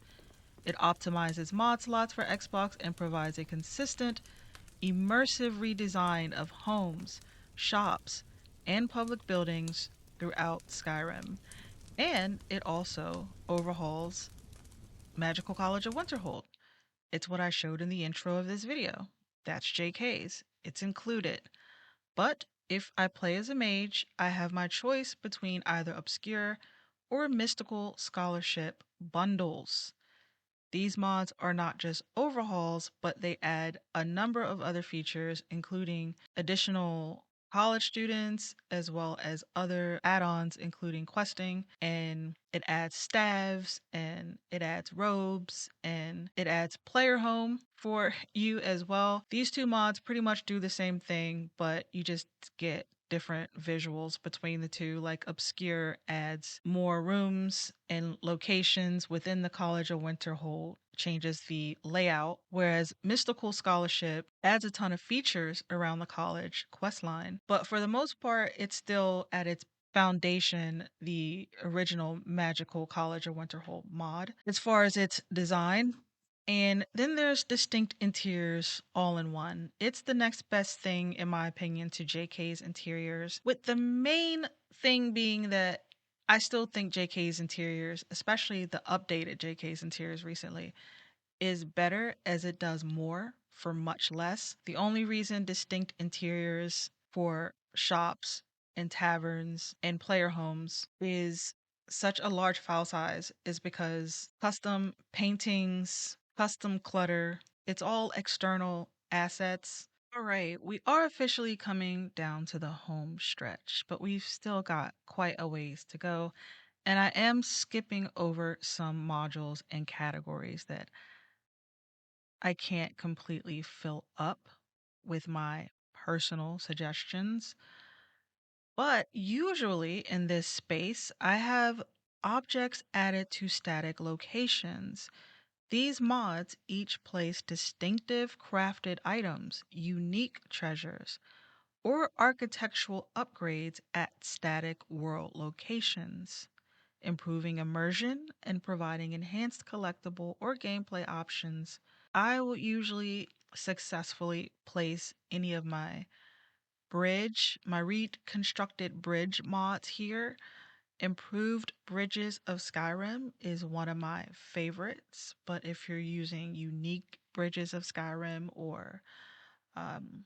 Speaker 1: It optimizes mod slots for Xbox and provides a consistent, immersive redesign of homes, shops, and public buildings throughout Skyrim. And it also overhauls Magical College of Winterhold. It's what I showed in the intro of this video. That's JK's. It's included. But if I play as a mage, I have my choice between either obscure or mystical scholarship bundles. These mods are not just overhauls, but they add a number of other features, including additional college students, as well as other add ons, including questing. And it adds staves, and it adds robes, and it adds player home for you as well. These two mods pretty much do the same thing, but you just get different visuals between the two. Like Obscure adds more rooms and locations within the College of Winterhold, changes the layout, whereas Mystical Scholarship adds a ton of features around the college questline. But for the most part, it's still at its foundation, the original Magical College of Winterhold mod, as far as its design. And then there's distinct interiors all in one. It's the next best thing, in my opinion, to JK's interiors, with the main thing being that I still think JK's interiors, especially the updated JK's interiors recently, is better as it does more for much less. The only reason distinct interiors for shops and taverns and player homes is such a large file size is because custom paintings, custom clutter, it's all external assets. All right, we are officially coming down to the home stretch, but we've still got quite a ways to go. And I am skipping over some modules and categories that I can't completely fill up with my personal suggestions. But usually in this space, I have objects added to static locations. These mods each place distinctive crafted items, unique treasures, or architectural upgrades at static world locations, improving immersion and providing enhanced collectible or gameplay options. I will usually successfully place any of my reconstructed bridge mods here. Improved Bridges of Skyrim is one of my favorites, but if you're using unique Bridges of Skyrim or um,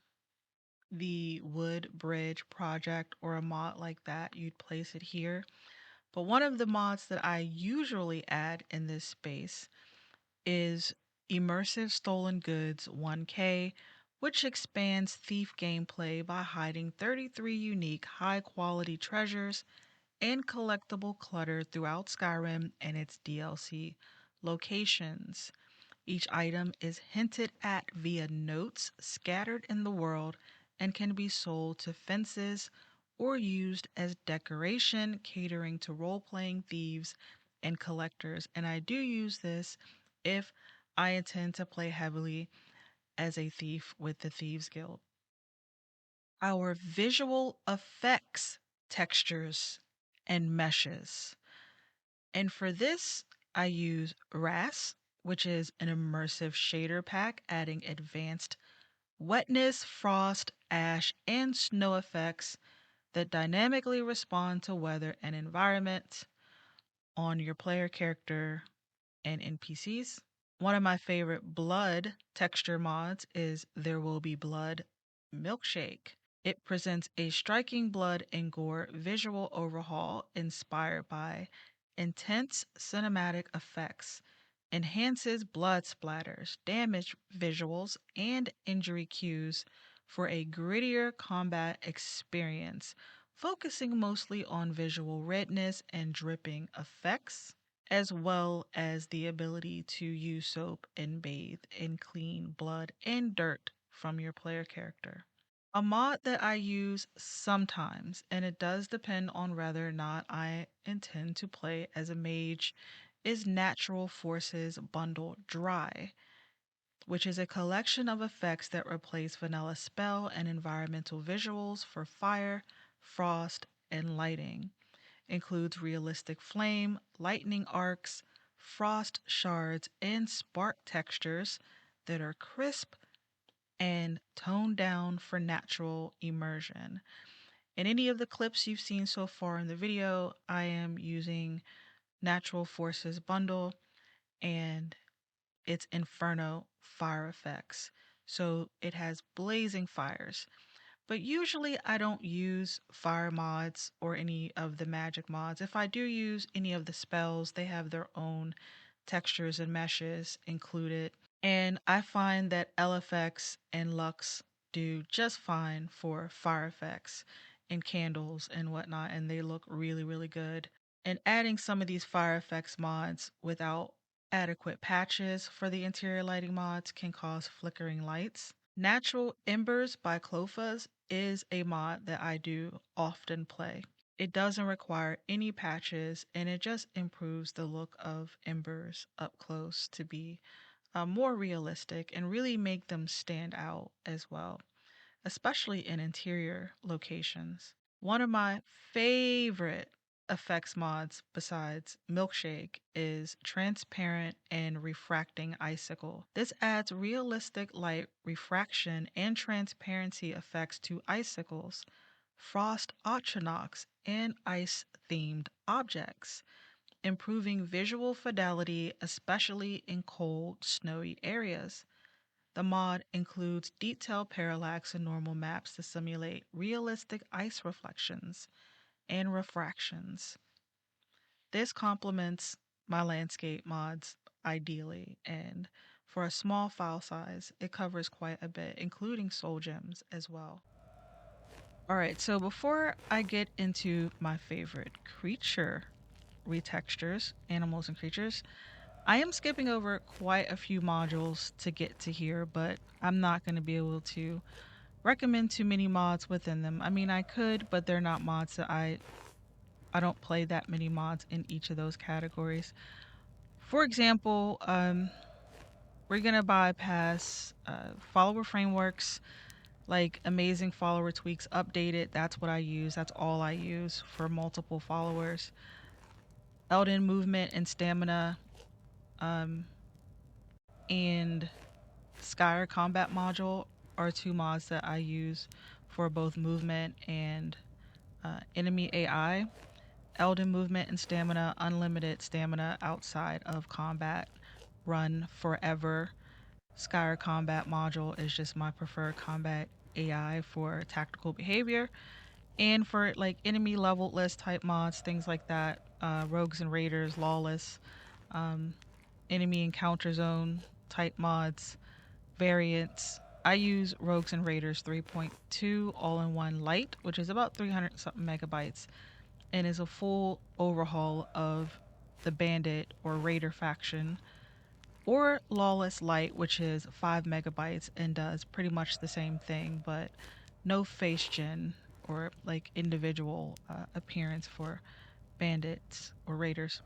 Speaker 1: the Wood Bridge project or a mod like that, you'd place it here. But one of the mods that I usually add in this space is Immersive Stolen Goods 1K, which expands thief gameplay by hiding 33 unique high quality treasures and collectible clutter throughout Skyrim and its DLC locations. Each item is hinted at via notes scattered in the world and can be sold to fences or used as decoration, catering to role playing thieves and collectors. And I do use this if I intend to play heavily as a thief with the Thieves Guild. Our visual effects, textures, and meshes. And for this, I use RAS, which is an immersive shader pack adding advanced wetness, frost, ash, and snow effects that dynamically respond to weather and environment on your player character and NPCs. One of my favorite blood texture mods is There Will Be Blood Milkshake. It presents a striking blood and gore visual overhaul inspired by intense cinematic effects, enhances blood splatters, damage visuals, and injury cues for a grittier combat experience, focusing mostly on visual redness and dripping effects, as well as the ability to use soap and bathe in clean blood and dirt from your player character. A mod that I use sometimes, and it does depend on whether or not I intend to play as a mage, is Natural Forces Bundle Dry, which is a collection of effects that replace vanilla spell and environmental visuals for fire, frost, and lighting. Includes realistic flame, lightning arcs, frost shards, and spark textures that are crisp and toned down for natural immersion. In any of the clips you've seen so far in the video, I am using Natural Forces Bundle and its Inferno fire effects. So it has blazing fires. But usually I don't use fire mods or any of the magic mods. If I do use any of the spells, they have their own textures and meshes included. And I find that LFX and Lux do just fine for fire effects and candles and whatnot, and they look really, really good. And adding some of these fire effects mods without adequate patches for the interior lighting mods can cause flickering lights. Natural Embers by Clofas is a mod that I do often play. It doesn't require any patches and it just improves the look of embers up close to be more realistic and really make them stand out as well, especially in interior locations. One of my favorite effects mods besides Milkshake is Transparent and Refracting Icicle. This adds realistic light refraction and transparency effects to icicles, frost ochinoks, and ice themed objects, improving visual fidelity, especially in cold, snowy areas. The mod includes detailed parallax and normal maps to simulate realistic ice reflections and refractions. This complements my landscape mods ideally, and for a small file size, it covers quite a bit, including soul gems as well. Alright, so before I get into my favorite creature retextures, animals and creatures, I am skipping over quite a few modules to get to here, but I'm not going to be able to recommend too many mods within them. I mean, I could, but they're not mods that I don't play that many mods in each of those categories. For example, we're gonna bypass follower frameworks like amazing follower tweaks updated. That's what I use. That's all I use for multiple followers. Elden movement and stamina, um, and Skyrim combat module are two mods that I use for both movement and enemy AI. Elden movement and stamina, unlimited stamina outside of combat, run forever. Skyrim combat module is just my preferred combat AI for tactical behavior. And for like enemy level list type mods, things like that, rogues and raiders, lawless, um, enemy encounter zone type mods, variants. I use Rogues and Raiders 3.2 all in one light, which is about 300 something megabytes, and is a full overhaul of the Bandit or Raider faction, or Lawless Light, which is 5 megabytes and does pretty much the same thing, but no face gen or like individual appearance for bandits or raiders.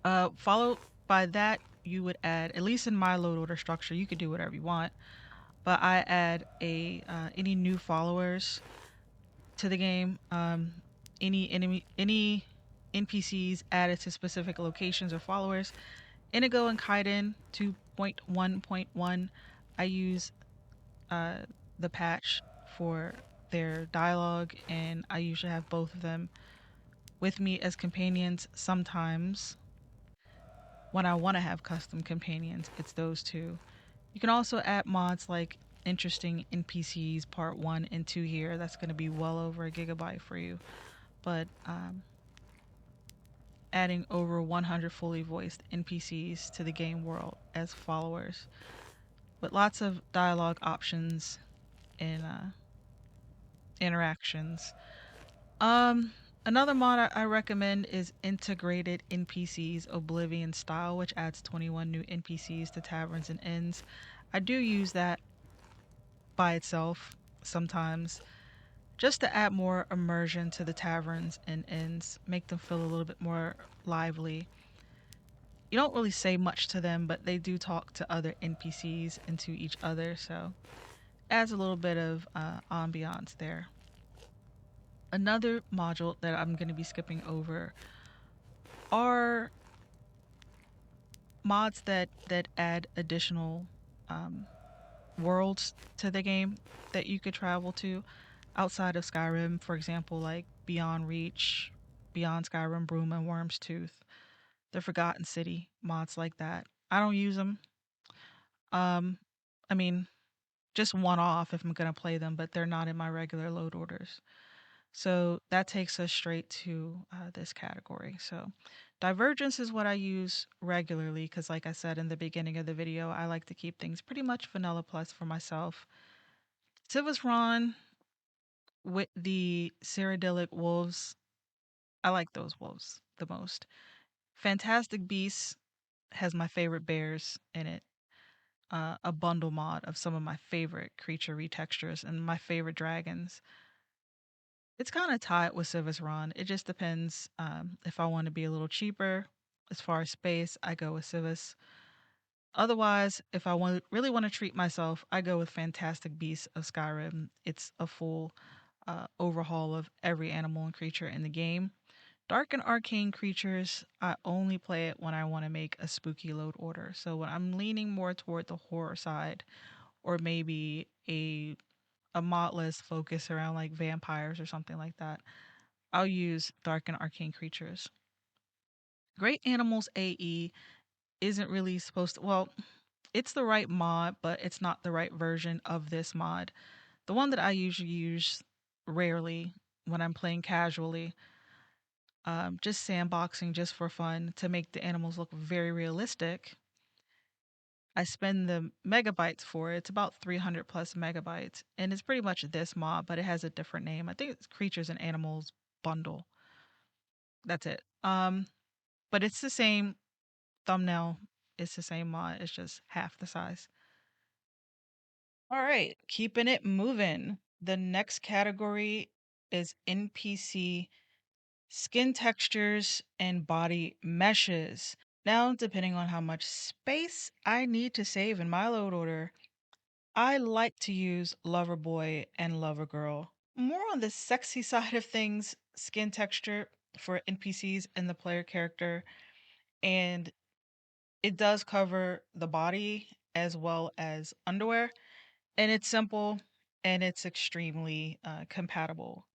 Speaker 1: Followed by that, you would add, at least in my load order structure, you could do whatever you want, but I add a any new followers to the game, any NPCs added to specific locations or followers, Inigo and Kaiden 2.1.1, I use uh, the patch for their dialogue, and I usually have both of them with me as companions. Sometimes, when I want to have custom companions, it's those two. You can also add mods like interesting NPCs part 1 and 2 here. That's going to be well over a gigabyte for you. But adding over 100 fully voiced NPCs to the game world as followers with lots of dialogue options and interactions. Um, Another mod I recommend is Integrated NPCs Oblivion Style, which adds 21 new NPCs to taverns and inns. I do use that by itself sometimes just to add more immersion to the taverns and inns, make them feel a little bit more lively. You don't really say much to them, but they do talk to other NPCs and to each other, so adds a little bit of ambiance there. Another module that I'm going to be skipping over are mods that add additional um, worlds to the game that you could travel to outside of Skyrim. For example, like Beyond Reach, Beyond Skyrim, Broom and Worm's Tooth, the Forgotten City, mods like that. I don't use them. Um, I mean, just one off if I'm gonna play them, but they're not in my regular load orders. So that takes us straight to this category. So Divergence is what I use regularly because, like I said in the beginning of the video, I like to keep things pretty much vanilla plus for myself. Civis Ron with the Cyrodiilic wolves, I like those wolves the most. Fantastic Beasts has my favorite bears in it. A bundle mod of some of my favorite creature retextures and my favorite dragons. It's kind of tied with Civis Ron. It just depends if I want to be a little cheaper. As far as space, I go with Civis. Otherwise, if I really want to treat myself, I go with Fantastic Beasts of Skyrim. It's a full overhaul of every animal and creature in the game. Dark and arcane creatures, I only play it when I want to make a spooky load order. So when I'm leaning more toward the horror side, or maybe a mod list focus around like vampires or something like that, I'll use dark and arcane creatures. Great Animals AE isn't really supposed to, well, it's the right mod, but it's not the right version of this mod. The one that I usually use rarely when I'm playing casually, just sandboxing just for fun to make the animals look very realistic. I spend the megabytes for it. It's about 300 plus megabytes, and it's pretty much this mod, but it has a different name. I think it's Creatures and Animals Bundle. That's it. But it's the same thumbnail. It's the same mod. It's just half the size. All right, keeping it moving. The next category is NPC skin textures and body meshes. Now, depending on how much space I need to save in my load order, I like to use Lover Boy and Lover Girl. More on the sexy side of things, skin texture for NPCs and the player character, and it does cover the body as well as underwear, and it's simple and it's extremely compatible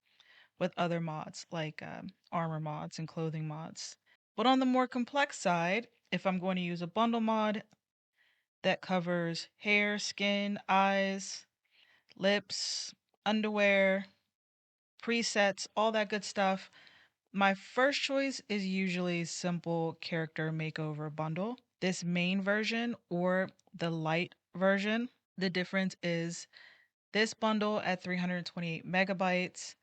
Speaker 1: with other mods like armor mods and clothing mods. But on the more complex side, if I'm going to use a bundle mod that covers hair, skin, eyes, lips, underwear, presets, all that good stuff, my first choice is usually simple character makeover bundle. This main version or the light version. The difference is this bundle at 328 megabytes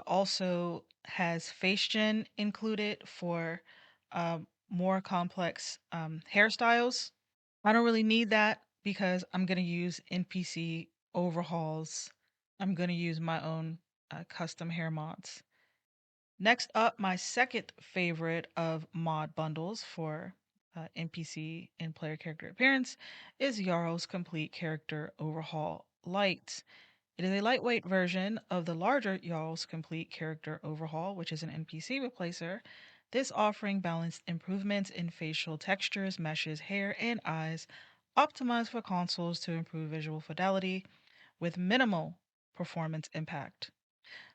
Speaker 1: also has face gen included for more complex hairstyles. I don't really need that because I'm going to use NPC overhauls. I'm going to use my own custom hair mods. Next up, my second favorite of mod bundles for NPC and player character appearance is Jarl's Complete Character Overhaul Light. It is a lightweight version of the larger Jarl's Complete Character Overhaul, which is an NPC replacer This offering balanced improvements in facial textures, meshes, hair, and eyes, optimized for consoles to improve visual fidelity with minimal performance impact.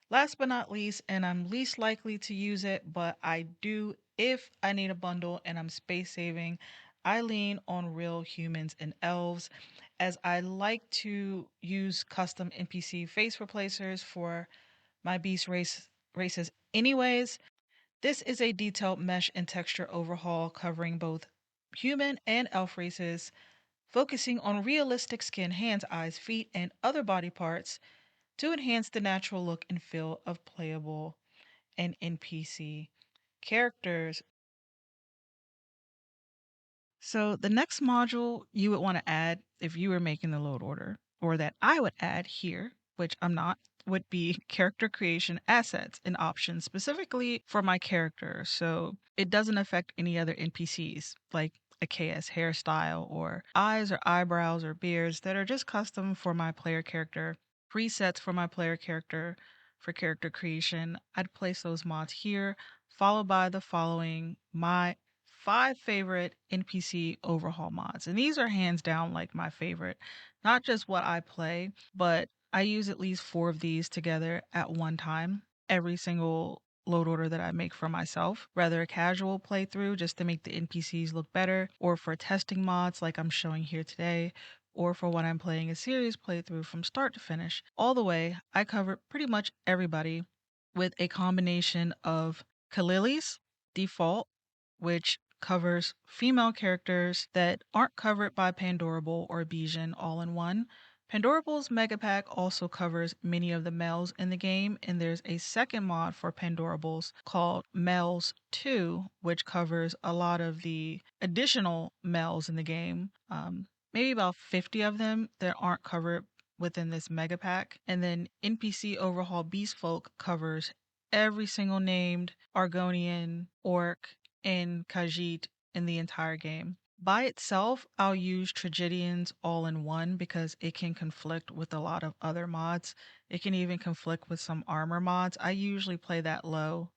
Speaker 1: Last but not least, and I'm least likely to use it, but I do if I need a bundle and I'm space saving, I lean on real humans and elves as I like to use custom NPC face replacers for my races anyways. This is a detailed mesh and texture overhaul covering both human and elf races, focusing on realistic skin, hands, eyes, feet, and other body parts to enhance the natural look and feel of playable and NPC characters. So, the next module you would want to add if you were making the load order, or that I would add here, which I'm not, would be character creation assets and options specifically for my character. So, it doesn't affect any other NPCs like a KS hairstyle or eyes or eyebrows or beards that are just custom for my player character. Presets for my player character for character creation. I'd place those mods here, followed by the following my 5 favorite NPC overhaul mods. And these are hands down like my favorite. Not just what I play, but I use at least 4 of these together at one time. Every single load order that I make for myself, whether a casual playthrough just to make the NPCs look better, or for testing mods like I'm showing here today, or for when I'm playing a serious playthrough from start to finish. All the way, I cover pretty much everybody with a combination of Kalili's default, which covers female characters that aren't covered by Pandorable or Bijan all in one. Pandorable's Mega Pack also covers many of the males in the game, and there's a second mod for Pandorables called Males 2, which covers a lot of the additional males in the game. Maybe about 50 of them that aren't covered within this Mega Pack. And then NPC Overhaul Beast Folk covers every single named Argonian, Orc, and Khajiit in the entire game. By itself, I'll use Tragedians all in one because it can conflict with a lot of other mods. It can even conflict with some armor mods. I usually play that low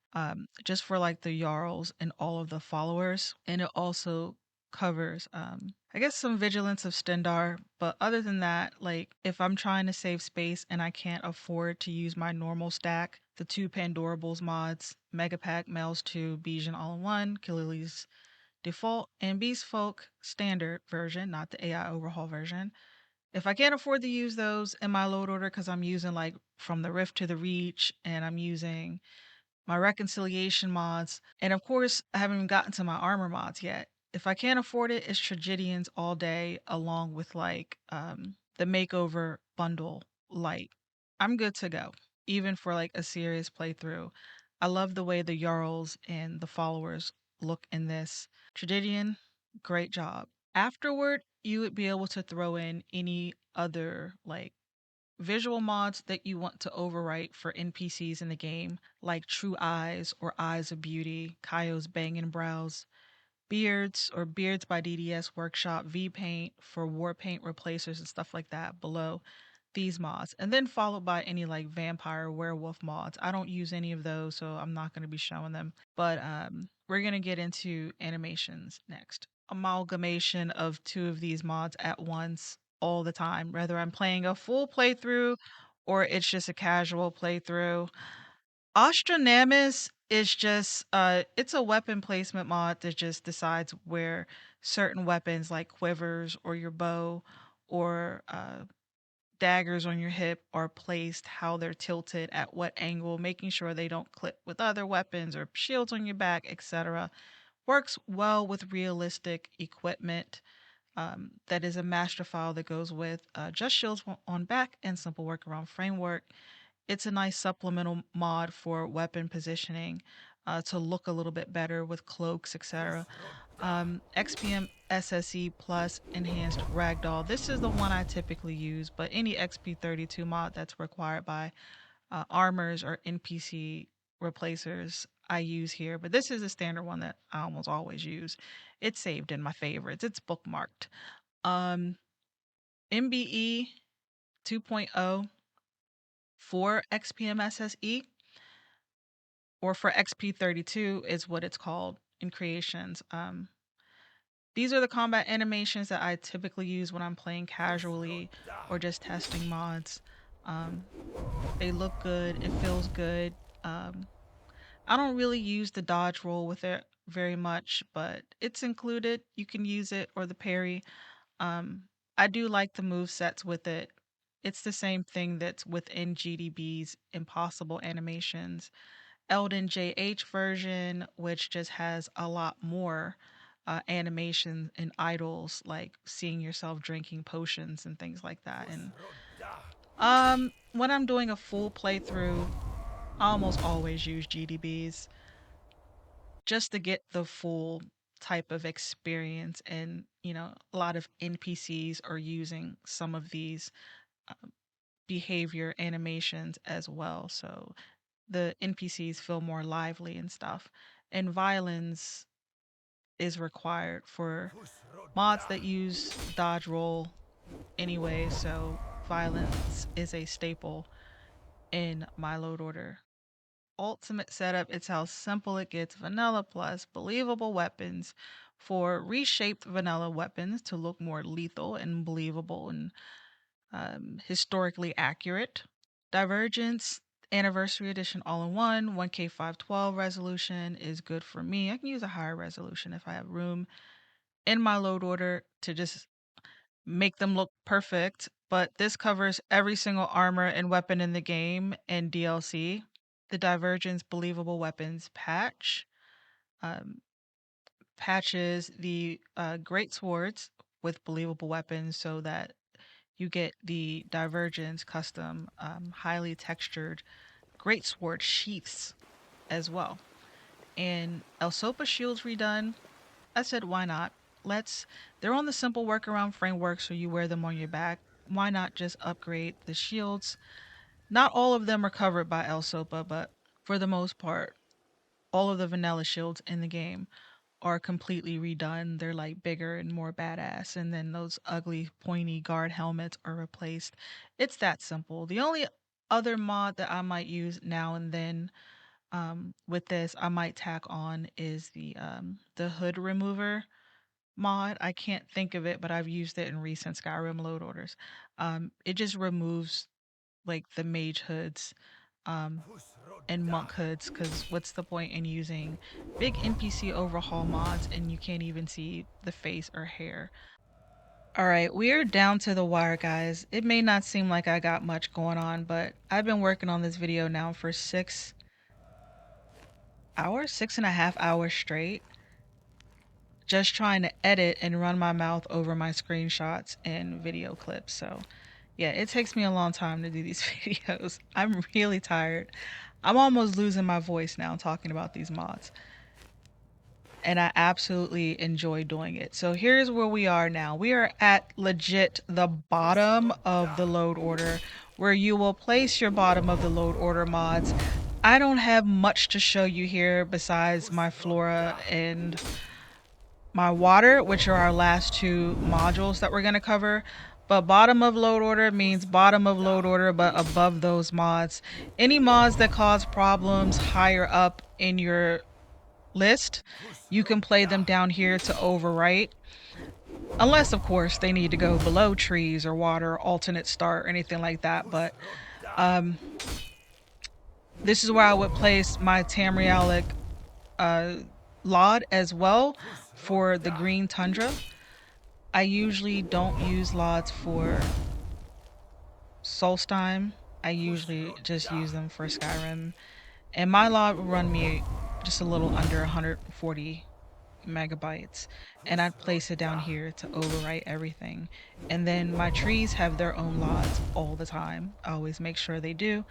Speaker 1: just for like the Jarls and all of the followers. And it also covers, I guess, some Vigilance of Stendar. But other than that, like if I'm trying to save space and I can't afford to use my normal stack, the 2 Pandorables mods, Megapack, Males 2, Bijan all in one, Killily's default, and Beast Folk standard version, not the AI overhaul version. If I can't afford to use those in my load order because I'm using like from the Rift to the Reach and I'm using my reconciliation mods, and of course, I haven't even gotten to my armor mods yet. If I can't afford it, it's Tragedians all day, along with like the makeover bundle light. I'm good to go, even for like a serious playthrough. I love the way the Jarls and the followers look in this. Tragedian, great job. Afterward, you would be able to throw in any other like visual mods that you want to overwrite for NPCs in the game, like True Eyes or Eyes of Beauty, Kaio's Bangin' Brows, Beards or Beards by DDS Workshop, V Paint for War Paint replacers and stuff like that below these mods. And then followed by any like vampire, werewolf mods. I don't use any of those, so I'm not going to be showing them. But we're going to get into animations next. Amalgamation of 2 of these mods at once all the time, whether I'm playing a full playthrough or it's just a casual playthrough. Astronamis is just it's a weapon placement mod that just decides where certain weapons like quivers or your bow or daggers on your hip are placed, how they're tilted, at what angle, making sure they don't clip with other weapons or shields on your back, etc. Works well with realistic equipment. That is a master file that goes with just shields on back and simple workaround framework. It's a nice supplemental mod for weapon positioning to look a little bit better with cloaks, etc. XPM SSE Plus Enhanced Ragdoll. This is the one I typically use, but any XP32 mod that's required by armors or NPC replacers I use here. But this is a standard one that I almost always use. It's saved in my favorites. It's bookmarked. Um, MBE 2.0 for XPM SSE or for XP32 is what it's called in creations. These are the combat animations that I typically use when I'm playing casually or just testing mods. Um, they look good, it feels good. Um, I don't really use the dodge roll with it very much, but it's included. You can use it or the parry. Um, I do like the move sets with it. It's the same thing that's within GDB's impossible animations. Elden JH version, which just has a lot more animation and idols, like seeing yourself drinking potions and things like that. And when I'm doing a full playthrough, I almost always use GDBs just to get the full type of experience. And a lot of NPCs are using some of these uh, behavior animations as well, so the NPCs feel more lively and stuff. And violence is required for mods that use dodge roll anyway, so violence is a staple in my load order. Ultimate setup, it's how simple it gets. Vanilla plus believable weapons for reshaped vanilla weapons to look more lethal and believable and historically accurate. Divergence Anniversary Edition all in one, 1K512 resolution is good for me. I can use a higher resolution if I have room in my load order to just make them look perfect. But this covers every single armor and weapon in the game and DLC. The Divergence Believable Weapons patch um, patches the great swords with believable weapons so that you get the Divergence custom, highly textured greatsword sheaths as well. And Elsopa shields redone. I said, why not? They're on the simple workaround framework, so you wear them on your back. Why not just upgrade the shields? Not all of them are covered by Elsopa, but for the most part, all of the vanilla shields in the game are completely redone. They're like bigger and more badass. And then those ugly, pointy guard helmets are replaced. It's that simple. The only other mod that I might use now and then with this, I might tack on is the hood remover mod. I can't think of it, but I've used it in recent Skyrim load orders. It just removes like the mage hoods um, and monk hoods, because what's the point in using big NPC overhaul mods and you can't even see the face or hair? All right, we are down to the wire, guys. It may not seem like I got much going on, but I've been working on this video now for 6 hours, 6.5 hours straight, just trying to edit and run my mouth over my screenshots and video clips. So, yeah, it takes me a long time to do these videos. I'm really tired. I'm almost losing my voice now talking about these mods. And I absolutely enjoy doing it. So here's where we are now. We are at legit the bottom of the load order, where you will place your bottom of the load order mods. I don't have much to show you here besides my Flora and my water, which are our last two modules that we're going to cover. But bottom of load order means bottom of load order, but above those mods. Any mods that cause problems higher up in your list, you can play them down here to overwrite. Unless, of course, they need to go below trees or water, alternate start, or anything like that. But um, this is where I would place my Tamrielic uh, Laud as well for the green tundra. I usually don't use Lauds for Solstheim. I usually just use them for Skyrim. And my Laud will run me just a little under 140 megabytes, and I'd place it down here to overwrite everything. And then my trees have their own lots all the time. I always make sure they do.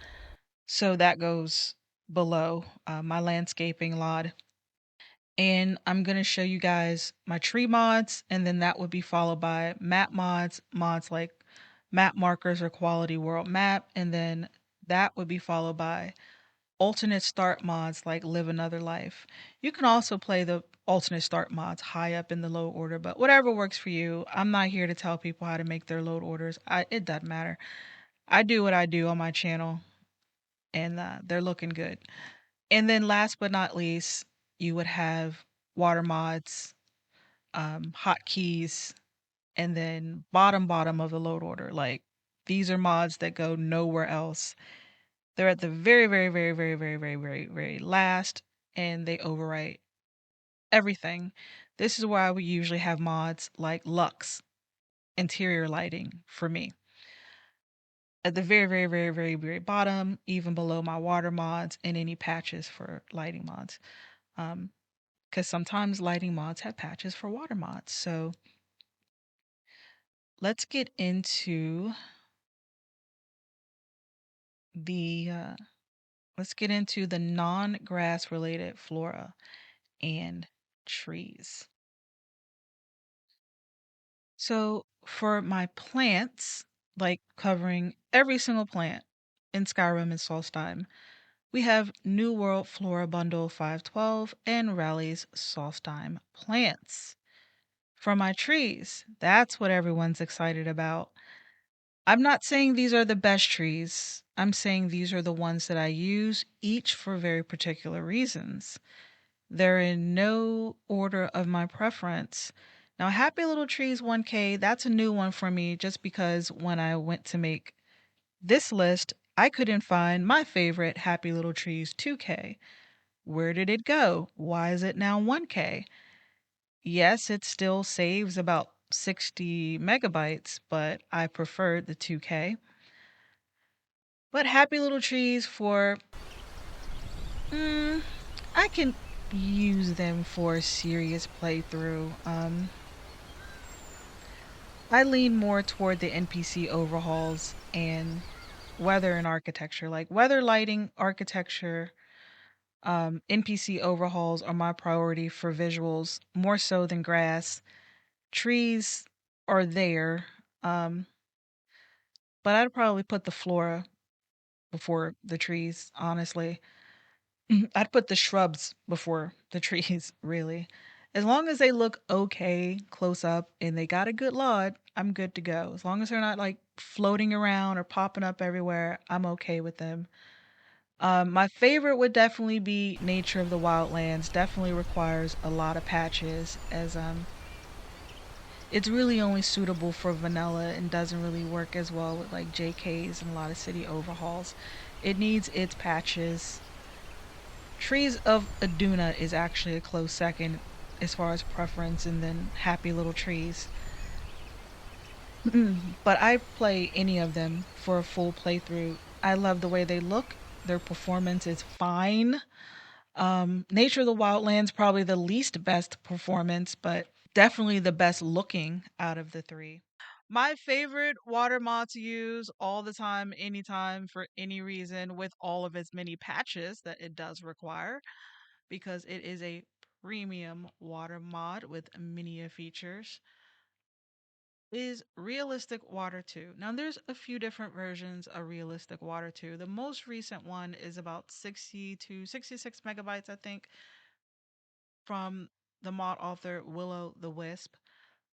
Speaker 1: So that goes below my landscaping lot. And I'm going to show you guys my tree mods, and then that would be followed by map mods, mods like map markers or quality world map, and then that would be followed by alternate start mods like Live Another Life. You can also play the alternate start mods high up in the load order, but whatever works for you. I'm not here to tell people how to make their load orders. It doesn't matter. I do what I do on my channel, and they're looking good. And then last but not least, you would have water mods, hotkeys, and then bottom of the load order. Like these are mods that go nowhere else. They're at the very last, and they overwrite everything. This is why we usually have mods like Lux, interior lighting for me. At the very bottom, even below my water mods and any patches for lighting mods. Because sometimes lighting mods have patches for water mods. So let's get into the non-grass related flora and trees. So for my plants, like covering every single plant in Skyrim and Solstheim, we have New World Flora Bundle 512 and Rally's Solstheim plants. For my trees, that's what everyone's excited about. I'm not saying these are the best trees. I'm saying these are the ones that I use, each for very particular reasons. They're in no order of my preference. Now, Happy Little Trees 1K, that's a new one for me just because when I went to make this list, I couldn't find my favorite Happy Little Trees 2K. Where did it go? Why is it now 1K? Yes, it still saves about 60 megabytes, but I preferred the 2K. But Happy Little Trees for, mm, I can use them for a serious playthrough. I lean more toward the NPC overhauls and weather and architecture, like weather, lighting, architecture. NPC overhauls are my priority for visuals more so than grass. Trees are there, um, but I'd probably put the flora before the trees, honestly. I'd put the shrubs before the trees, really. As long as they look okay close up and they got a good lot, I'm good to go. As long as they're not like floating around or popping up everywhere, I'm okay with them. My favorite would definitely be Nature of the Wildlands. Definitely requires a lot of patches, as it's really only suitable for vanilla and doesn't really work as well with like JKs and a lot of city overhauls. It needs its patches. Trees of Aduna is actually a close second as far as preference, and then Happy Little Trees. But I play any of them for a full playthrough. I love the way they look. Their performance is fine. Nature of the Wildlands probably the least best performance, but definitely the best looking out of the three. My favorite water mod to use all the time, anytime, for any reason, with all of its many patches that it does require, because it is a premium water mod with many features, is Realistic Water 2. Now, there's a few different versions of Realistic Water 2. The most recent one is about 60 to 66 megabytes, I think, from the mod author Willow the Wisp.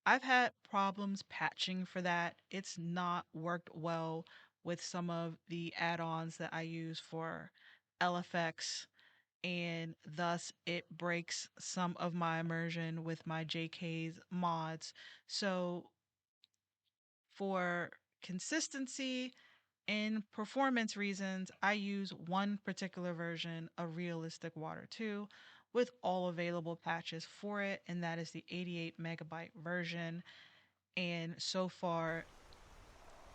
Speaker 1: I've had problems patching for that. It's not worked well with some of the add ons that I use for LFX, and thus it breaks some of my immersion with my JK's mods. So, for consistency and performance reasons, I use one particular version of Realistic Water 2 with all available patches for it, and that is the 88 megabyte version. And so far,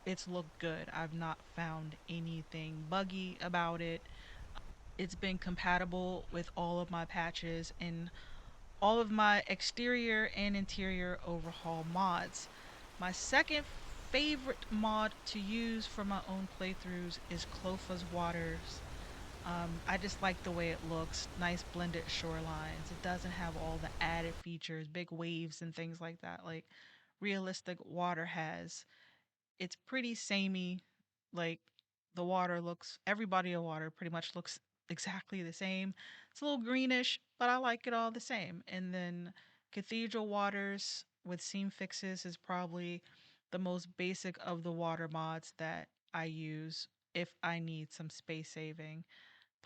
Speaker 1: it's looked good. I've not found anything buggy about it. It's been compatible with all of my patches and all of my exterior and interior overhaul mods. My second favorite mod to use for my own playthroughs is Clofa's Waters. I just like the way it looks. Nice blended shorelines. It doesn't have all the added features, big waves and things like that, like Realistic Water has. It's pretty samey. Like the water looks, every body of water pretty much looks exactly the same. It's a little greenish, but I like it all the same. And then Cathedral Waters with seam fixes is probably the most basic of the water mods that I use if I need some space saving.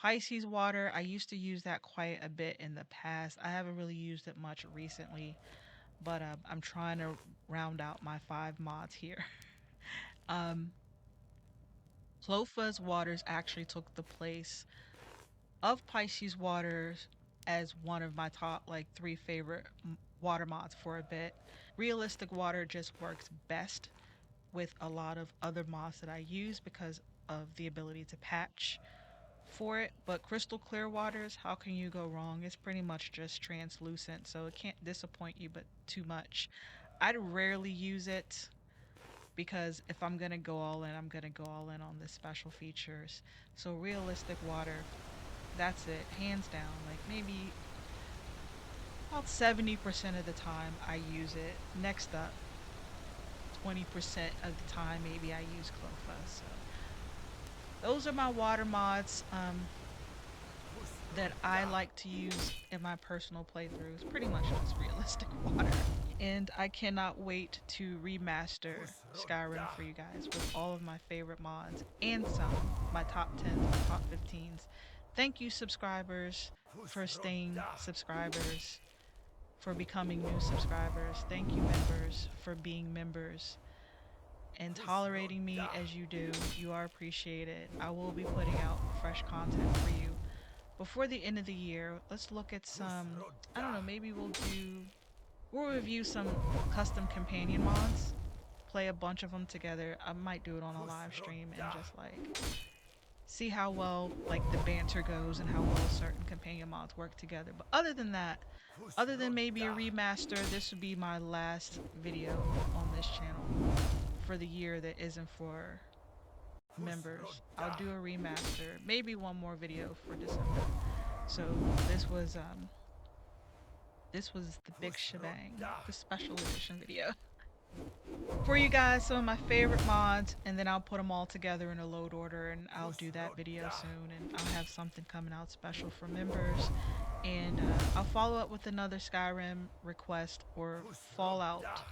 Speaker 1: Pisces water, I used to use that quite a bit in the past. I haven't really used it much recently, but I'm trying to round out my 5 mods here. um, Clofuzz waters actually took the place of Pisces waters as one of my top like 3 favorite water mods for a bit. Realistic water just works best with a lot of other mods that I use because of the ability to patch for it. But crystal clear waters, how can you go wrong? It's pretty much just translucent, so it can't disappoint you but too much. I'd rarely use it because if I'm gonna go all in, I'm gonna go all in on the special features. So realistic water, that's it, hands down. Like maybe about 70% of the time I use it. Next up, 20% of the time maybe I use Clofuzz. So those are my water mods that I like to use in my personal playthroughs. Pretty much just realistic water. And I cannot wait to remaster Skyrim for you guys with all of my favorite mods and some, my top 10s, my top 15s. Thank you, subscribers, for staying subscribers, for becoming new subscribers. Thank you, members, for being members and tolerating me as you do. You are appreciated. I will be putting out fresh content for you before the end of the year. Let's look at some, I don't know, maybe we'll review some custom companion mods, play a bunch of them together. I might do it on a live stream and just like see how well like the banter goes and how well certain companion mods work together. But other than that, other than maybe a remaster, this would be my last video on this channel for the year that isn't for members. I'll do a remaster, maybe one more video for December. So this was the big shebang, the special edition video for you guys, some of my favorite mods, and then I'll put them all together in a load order, and I'll do that video soon, and I'll have something coming out special for members. And I'll follow up with another Skyrim request or Fallout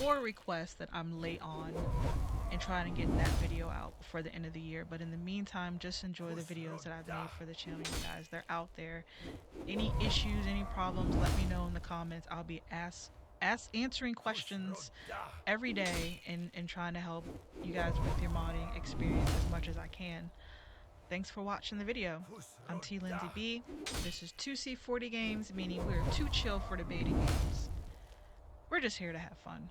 Speaker 1: or request that I'm late on and trying to get that video out before the end of the year. But in the meantime, just enjoy the videos that I've made for the channel, you guys. They're out there. Any issues, any problems, let me know in the comments. I'll be answering questions every day and trying to help you guys with your modding experience as much as I can. Thanks for watching the video. I'm T Lindsay B. This is 2C40 Games, meaning we're too chill for debating games. We're just here to have fun.